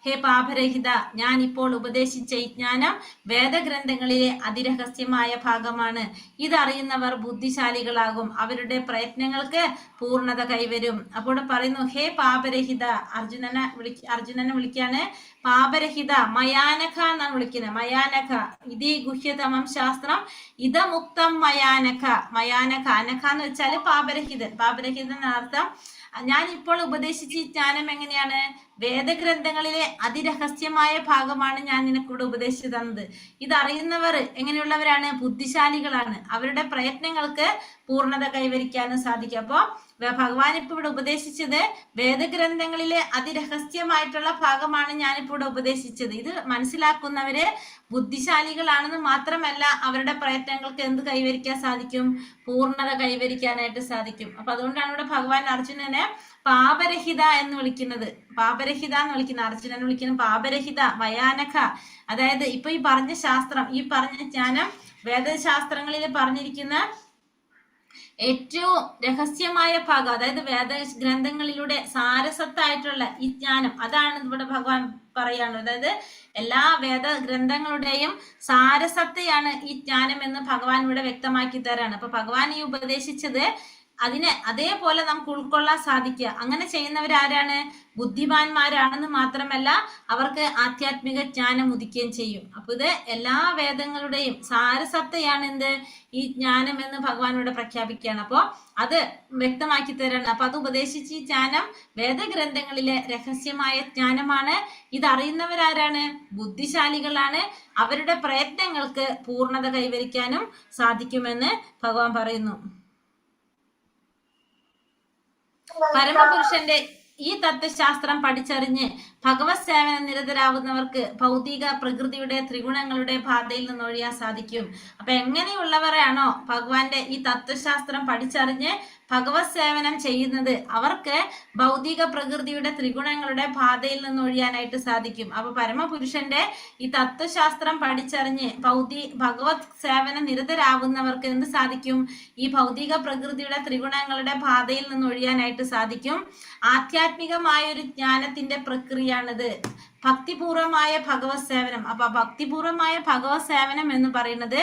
[SPEAKER 2] ഹേ പാപരഹിത, ഞാൻ ഇപ്പോൾ ഉപദേശിച്ച ഈ ജ്ഞാനം വേദഗ്രന്ഥങ്ങളിലെ അതിരഹസ്യമായ ഭാഗമാണ്. ഇതറിയുന്നവർ ബുദ്ധിശാലികളാകും, അവരുടെ പ്രയത്നങ്ങൾക്ക് പൂർണ്ണത കൈവരും. അപ്പോൾ പറയുന്നു, ഹേ പാപരഹിത, അർജുനനെ വിളിക്കാണ് പാപരഹിത, മയാനഖ എന്നാണ് വിളിക്കുന്നത്. മയാനഖ ഇതി ഗുഹ്യതമം ശാസ്ത്രം ഇദമുക്തം മയാനഖ. മയാനഖ, അനഖ എന്ന് വെച്ചാല് പാപരഹിതൻ. പാപരഹിതൻ എന്നർത്ഥം. ഞാൻ ഇപ്പോൾ ഉപദേശിച്ച ജ്ഞാനം എങ്ങനെയാണ്? വേദഗ്രന്ഥങ്ങളിലെ അതിരഹസ്യമായ ഭാഗമാണ് ഞാൻ നിനക്കിവിടെ ഉപദേശിച്ചു തന്നത്. ഇതറിയുന്നവർ എങ്ങനെയുള്ളവരാണ്? ബുദ്ധിശാലികളാണ്. അവരുടെ പ്രയത്നങ്ങൾക്ക് പൂർണ്ണത കൈവരിക്കാനും സാധിക്കും. അപ്പോ ഭഗവാൻ ഇപ്പൊ ഇവിടെ ഉപദേശിച്ചത് വേദഗ്രന്ഥങ്ങളിലെ അതിരഹസ്യമായിട്ടുള്ള ഭാഗമാണ് ഞാനിപ്പോ ഇവിടെ ഉപദേശിച്ചത്. ഇത് മനസ്സിലാക്കുന്നവര് ബുദ്ധിശാലികളാണെന്ന് മാത്രമല്ല, അവരുടെ പ്രയത്നങ്ങൾക്ക് എന്ത് കൈവരിക്കാൻ സാധിക്കും? പൂർണ്ണത കൈവരിക്കാനായിട്ട് സാധിക്കും. അപ്പൊ അതുകൊണ്ടാണ് ഇവിടെ ഭഗവാൻ അർജുനനെ പാപരഹിത എന്ന് വിളിക്കുന്നത്. പാപരഹിത എന്ന് വിളിക്കുന്ന അർജുനൻ വിളിക്കുന്ന പാപരഹിത, ഭയാനക. അതായത് ഇപ്പൊ ഈ പറഞ്ഞ ശാസ്ത്രം, ഈ പറഞ്ഞ ജ്ഞാനം വേദശാസ്ത്രങ്ങളിൽ പറഞ്ഞിരിക്കുന്ന ഏറ്റവും രഹസ്യമായ ഭാഗം, അതായത് വേദഗ്രന്ഥങ്ങളിലൂടെ സാരസത്തായിട്ടുള്ള ഈ ജ്ഞാനം, അതാണ് ഇവിടെ ഭഗവാൻ പറയാണ്. അതായത് എല്ലാ വേദഗ്രന്ഥങ്ങളുടെയും സാരസത്തയാണ് ഈ ജ്ഞാനം എന്ന് ഭഗവാൻ ഇവിടെ വ്യക്തമാക്കി തരാണ്. അപ്പൊ ഭഗവാൻ ഈ ഉപദേശിച്ചത് അതിനെ അതേപോലെ നമുക്ക് ഉൾക്കൊള്ളാൻ സാധിക്കുക. അങ്ങനെ ചെയ്യുന്നവരാരാണ്? ബുദ്ധിമാന്മാരാണെന്ന് മാത്രമല്ല, അവർക്ക് ആധ്യാത്മിക ജ്ഞാനം ഉദിക്കുകയും ചെയ്യും. അപ്പൊ ഇത് എല്ലാ വേദങ്ങളുടെയും സാരസത്തയാണ് എന്ത്? ഈ ജ്ഞാനം എന്ന് ഭഗവാൻ ഇവിടെ പ്രഖ്യാപിക്കുകയാണ്. അപ്പോ അത് വ്യക്തമാക്കി തരാണ്. അപ്പൊ അത് ഉപദേശിച്ച് ഈ ജ്ഞാനം വേദഗ്രന്ഥങ്ങളിലെ രഹസ്യമായ ജ്ഞാനമാണ്. ഇതറിയുന്നവരാരാണ്? ബുദ്ധിശാലികളാണ്. അവരുടെ പ്രയത്നങ്ങൾക്ക് പൂർണ്ണത കൈവരിക്കാനും സാധിക്കുമെന്ന് ഭഗവാൻ പറയുന്നു. പരമപുരുഷന്റെ ഈ തത്വശാസ്ത്രം പഠിച്ചറിഞ്ഞ് ഭഗവത് സേവന നിരതരാകുന്നവർക്ക് ഭൗതിക പ്രകൃതിയുടെ ത്രിഗുണങ്ങളുടെ ബാധയിൽ നിന്ന് ഒഴിയാൻ സാധിക്കും. അപ്പൊ എങ്ങനെയുള്ളവരാണോ ഭഗവാന്റെ ഈ തത്വശാസ്ത്രം പഠിച്ചറിഞ്ഞ് ഭഗവത് സേവനം ചെയ്യുന്നത്, അവർക്ക് ഭൗതിക പ്രകൃതിയുടെ ത്രിഗുണങ്ങളുടെ ബാധയിൽ നിന്ന് ഒഴിയാനായിട്ട് സാധിക്കും. അപ്പൊ പരമപുരുഷന്റെ ഈ തത്വശാസ്ത്രം പഠിച്ചറിഞ്ഞ് ഭഗവത് സേവന നിരതരാകുന്നവർക്ക് എന്ത് സാധിക്കും? ഈ ഭൗതിക പ്രകൃതിയുടെ ത്രിഗുണങ്ങളുടെ ബാധയിൽ നിന്ന് ഒഴിയാനായിട്ട് സാധിക്കും. ആധ്യാത്മികമായ ഒരു ജ്ഞാനത്തിന്റെ പ്രക്രിയയാണിത്, ഭക്തിപൂർവമായ ഭഗവത് സേവനം. അപ്പൊ ഭക്തിപൂർവമായ ഭഗവത് സേവനം എന്ന് പറയുന്നത്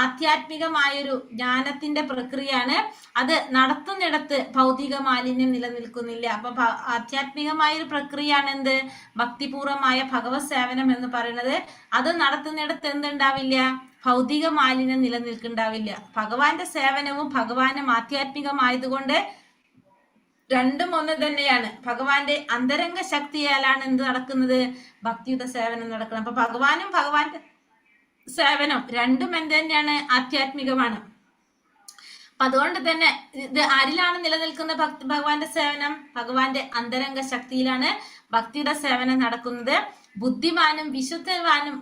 [SPEAKER 2] ആധ്യാത്മികമായൊരു ജ്ഞാനത്തിന്റെ പ്രക്രിയയാണ്. അത് നടത്തുന്നിടത്ത് ഭൗതിക മാലിന്യം നിലനിൽക്കുന്നില്ല. അപ്പൊ ആധ്യാത്മികമായൊരു പ്രക്രിയയാണ് എന്ത്? ഭക്തിപൂർവമായ ഭഗവത് സേവനം എന്ന് പറയുന്നത്. അത് നടത്തുന്നിടത്ത് എന്തുണ്ടാവില്ല? ഭൗതിക മാലിന്യം നിലനിൽക്കുന്നുണ്ടാവില്ല. ഭഗവാന്റെ സേവനവും ഭഗവാനും ആധ്യാത്മികമായതുകൊണ്ട് രണ്ടും ഒന്ന് തന്നെയാണ്. ഭഗവാന്റെ അന്തരംഗ ശക്തിയാലാണ് എന്ത് നടക്കുന്നത്? ഭക്തിയുടെ സേവനം നടക്കുന്നത്. അപ്പൊ ഭഗവാനും ഭഗവാന്റെ സേവനം രണ്ടും എന്ത് തന്നെയാണ്? ആധ്യാത്മികമാണ്. അപ്പൊ അതുകൊണ്ട് തന്നെ ഇത് ആരിലാണ് നിലനിൽക്കുന്ന ഭഗവാന്റെ സേവനം? ഭഗവാന്റെ അന്തരംഗ ശക്തിയിലാണ് ഭക്തിയുടെ സേവനം നടക്കുന്നത്. ബുദ്ധിമാനും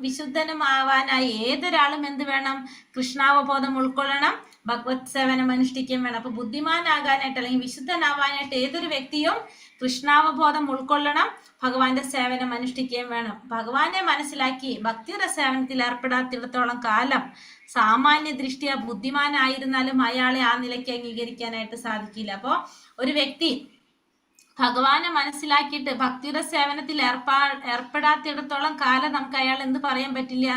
[SPEAKER 2] വിശുദ്ധനുമാവാനായി ഏതൊരാളും എന്ത് വേണം? കൃഷ്ണാവബോധം ഉൾക്കൊള്ളണം, ഭഗവത് സേവനം അനുഷ്ഠിക്കുകയും വേണം. അപ്പൊ ബുദ്ധിമാനാകാനായിട്ട് അല്ലെങ്കിൽ വിശുദ്ധനാവാനായിട്ട് ഏതൊരു വ്യക്തിയും കൃഷ്ണാവബോധം ഉൾക്കൊള്ളണം, ഭഗവാന്റെ സേവനം അനുഷ്ഠിക്കുകയും വേണം. ഭഗവാനെ മനസ്സിലാക്കി ഭക്തിയുടെ സേവനത്തിൽ ഏർപ്പെടാത്തിടത്തോളം കാലം സാമാന്യ ദൃഷ്ടിയ ബുദ്ധിമാനായിരുന്നാലും അയാളെ ആ നിലയ്ക്ക് അംഗീകരിക്കാനായിട്ട് സാധിക്കില്ല. അപ്പോ ഒരു വ്യക്തി ഭഗവാനെ മനസ്സിലാക്കിയിട്ട് ഭക്തിയുടെ സേവനത്തിൽ ഏർപ്പെടാത്തിടത്തോളം കാലം നമുക്ക് അയാൾ എന്ത് പറയാൻ പറ്റില്ല?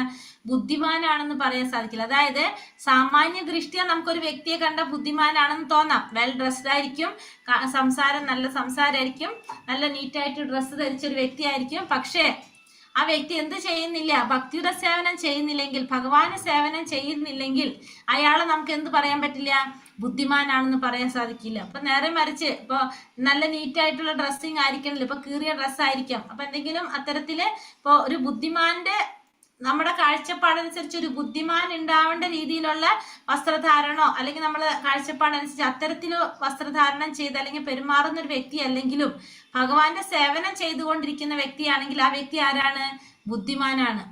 [SPEAKER 2] ബുദ്ധിമാനാണെന്ന് പറയാൻ സാധിക്കില്ല. അതായത് സാമാന്യ ദൃഷ്ടിയ നമുക്കൊരു വ്യക്തിയെ കണ്ട ബുദ്ധിമാനാണെന്ന് തോന്നാം. വെൽ ഡ്രസ്ഡ് ആയിരിക്കും, നല്ല സംസാരമായിരിക്കും, നല്ല നീറ്റായിട്ട് ഡ്രസ്സ് ധരിച്ചൊരു വ്യക്തിയായിരിക്കും. പക്ഷേ ആ വ്യക്തി എന്ത് ചെയ്യുന്നില്ല? ഭക്തിയുടെ സേവനം ചെയ്യുന്നില്ലെങ്കിൽ, ഭഗവാന് സേവനം ചെയ്യുന്നില്ലെങ്കിൽ അയാളെ നമുക്ക് എന്ത് പറയാൻ പറ്റില്ല? ബുദ്ധിമാനാണെന്ന് പറയാൻ സാധിക്കില്ല. അപ്പൊ നേരെ മറിച്ച് ഇപ്പൊ നല്ല നീറ്റായിട്ടുള്ള ഡ്രസ്സിങ് ആയിരിക്കണല്ലോ, ഇപ്പൊ കീറിയ ഡ്രസ്സായിരിക്കാം. അപ്പൊ എന്തെങ്കിലും അത്തരത്തില് ഇപ്പൊ ഒരു ബുദ്ധിമാന്റെ നമ്മുടെ കാഴ്ചപ്പാടനുസരിച്ച് ഒരു ബുദ്ധിമാൻ ഉണ്ടാവേണ്ട രീതിയിലുള്ള വസ്ത്രധാരണോ അല്ലെങ്കിൽ നമ്മൾ കാഴ്ചപ്പാടനുസരിച്ച് അത്തരത്തില് വസ്ത്രധാരണം ചെയ്ത് അല്ലെങ്കിൽ പെരുമാറുന്ന ഒരു വ്യക്തി അല്ലെങ്കിലും ഭഗവാന്റെ സേവനം ചെയ്തുകൊണ്ടിരിക്കുന്ന വ്യക്തിയാണെങ്കിൽ ആ വ്യക്തി ആരാണ്? ബുദ്ധിമാനാണ്.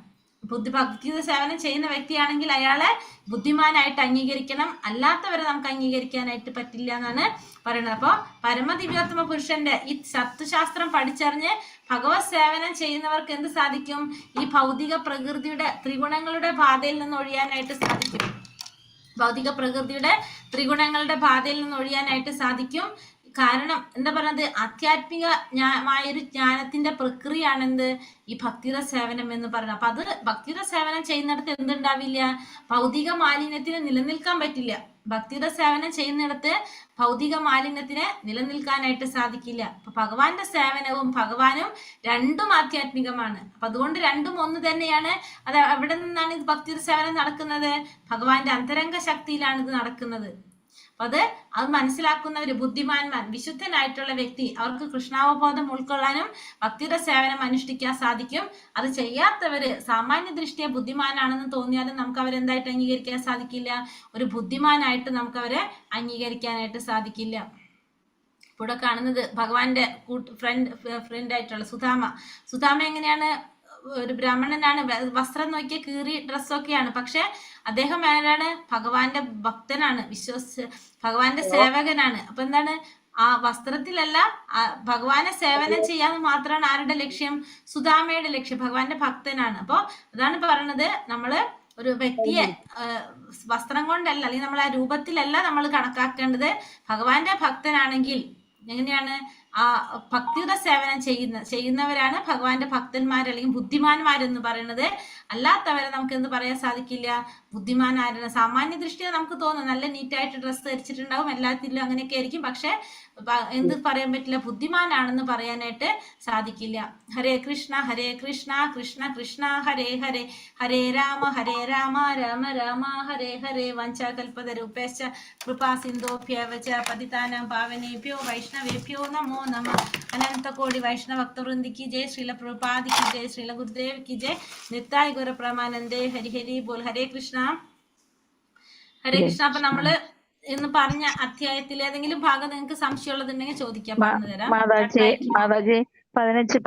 [SPEAKER 2] ഭക്തിയുടെ സേവനം ചെയ്യുന്ന വ്യക്തിയാണെങ്കിൽ അയാളെ ബുദ്ധിമാനായിട്ട് അംഗീകരിക്കണം, അല്ലാത്തവരെ നമുക്ക് അംഗീകരിക്കാനായിട്ട് പറ്റില്ല എന്നാണ് പറയുന്നത്. അപ്പോൾ പരമദിവ്യോത്തമ പുരുഷന്റെ ഈ തത്വശാസ്ത്രം പഠിച്ചറിഞ്ഞ് ഭഗവത് സേവനം ചെയ്യുന്നവർക്ക് എന്ത് സാധിക്കും? ഈ ഭൗതിക പ്രകൃതിയുടെ ത്രിഗുണങ്ങളുടെ ബാധയിൽ നിന്ന് ഒഴിയാനായിട്ട് സാധിക്കും. ഭൗതിക പ്രകൃതിയുടെ ത്രിഗുണങ്ങളുടെ ബാധയിൽ നിന്ന് ഒഴിയാനായിട്ട് സാധിക്കും. കാരണം എന്താ പറയുന്നത്? ആധ്യാത്മികമായൊരു ജ്ഞാനത്തിന്റെ പ്രക്രിയയാണ് എന്ത്? ഈ ഭക്തിയുടെ സേവനം എന്ന് പറയുന്നത്. അപ്പൊ അത് ഭക്തിയുടെ സേവനം ചെയ്യുന്നിടത്ത് എന്തുണ്ടാവില്ല? ഭൗതിക മാലിന്യത്തിന് നിലനിൽക്കാൻ പറ്റില്ല. ഭക്തിയുടെ സേവനം ചെയ്യുന്നിടത്ത് ഭൗതിക മാലിന്യത്തിന് നിലനിൽക്കാനായിട്ട് സാധിക്കില്ല. അപ്പൊ ഭഗവാന്റെ സേവനവും ഭഗവാനും രണ്ടും ആധ്യാത്മികമാണ്. അപ്പൊ അതുകൊണ്ട് രണ്ടും ഒന്ന് തന്നെയാണ്. അത് എവിടെ നിന്നാണ് ഇത് ഭക്തിയുടെ സേവനം നടക്കുന്നത്? ഭഗവാന്റെ അന്തരംഗ ശക്തിയിലാണ് ഇത് നടക്കുന്നത്. അപ്പൊ അത് മനസ്സിലാക്കുന്നവര്, ബുദ്ധിമാന്മാർ, വിശുദ്ധനായിട്ടുള്ള വ്യക്തി, അവർക്ക് കൃഷ്ണാവബോധം ഉൾക്കൊള്ളാനും ഭക്തിയുടെ സേവനം അനുഷ്ഠിക്കാൻ സാധിക്കും. അത് ചെയ്യാത്തവര് സാമാന്യ ദൃഷ്ടിയെ ബുദ്ധിമാനാണെന്ന് തോന്നിയാലും നമുക്ക് അവരെന്തായിട്ട് അംഗീകരിക്കാൻ സാധിക്കില്ല, ഒരു ബുദ്ധിമാനായിട്ട് നമുക്ക് അവരെ അംഗീകരിക്കാനായിട്ട് സാധിക്കില്ല. ഇവിടെ കാണുന്നത് ഭഗവാന്റെ ഫ്രണ്ട് ആയിട്ടുള്ള സുധാമ എങ്ങനെയാണ്? ഒരു ബ്രാഹ്മണനാണ്, വസ്ത്രം നോക്കിയ കീറി ഡ്രസ്സൊക്കെയാണ്, പക്ഷെ അദ്ദേഹം ആരാണ്? ഭഗവാന്റെ ഭക്തനാണ്, ഭഗവാന്റെ സേവകനാണ്. അപ്പൊ എന്താണ്? ആ വസ്ത്രത്തിലല്ല, ഭഗവാനെ സേവനം ചെയ്യാന്ന് മാത്രമാണ് ആരുടെ ലക്ഷ്യം? സുധാമയുടെ ലക്ഷ്യം. ഭഗവാന്റെ ഭക്തനാണ്. അപ്പൊ അതാണ് പറയണത്, നമ്മള് ഒരു വ്യക്തിയെ വസ്ത്രം കൊണ്ടല്ല, അല്ലെങ്കിൽ നമ്മൾ ആ രൂപത്തിലല്ല നമ്മൾ കണക്കാക്കേണ്ടത്. ഭഗവാന്റെ ഭക്തനാണെങ്കിൽ എങ്ങനെയാണ്? ആ ഭക്തിയുടെ സേവനം ചെയ്യുന്നവരാണ് ഭഗവാന്റെ ഭക്തന്മാർ അല്ലെങ്കിൽ ബുദ്ധിമാന്മാരെന്ന് പറയുന്നത്. അല്ലാത്തവരെ നമുക്ക് എന്ത് പറയാൻ സാധിക്കില്ല? ബുദ്ധിമാനായിരുന്നു. സാമാന്യ ദൃഷ്ടിയിൽ നമുക്ക് തോന്നും നല്ല നീറ്റായിട്ട് ഡ്രസ്സ് ധരിച്ചിട്ടുണ്ടാവും, എല്ലാത്തിലും അങ്ങനെയൊക്കെ ആയിരിക്കും, പക്ഷെ എന്ത് പറയാൻ പറ്റില്ല? ബുദ്ധിമാനാണെന്ന് പറയാനായിട്ട് സാധിക്കില്ല. ഹരേ കൃഷ്ണ കൃഷ്ണ കൃഷ്ണ ഹരേ ഹരേ, ഹരേ രാമ രാമ രാമ ഹരേ ഹരേ. വഞ്ചാകൽപതരൂപേശ്ച കൃപാ സിന്ധോഭ്യവച പതിതാനാം പാവനേഭ്യോ വൈഷ്ണവേഭ്യോ നമോ നമ. അനന്ത കോടി വൈഷ്ണവ ഭക്തവൃന്ദിക്ക് ജയ്. ശ്രീല പ്രഭുപാദിക്ക് ജയ്. ശ്രീല ഗുരുദേവിക്ക് ജയ്. നിത്തായ് ഗുരു പ്രമാനന്ദേ. ഹരി ഹരി ബോൽ. ഹരേ കൃഷ്ണ ഹരേ കൃഷ്ണ. അപ്പൊ നമ്മള് എന്ന് പറഞ്ഞ അധ്യായത്തിൽ ഏതെങ്കിലും ഭാഗം നിങ്ങൾക്ക് സംശയമുള്ളതുണ്ടെങ്കിൽ ചോദിക്കാം, പറഞ്ഞു തരാം.
[SPEAKER 3] മാതാജി 15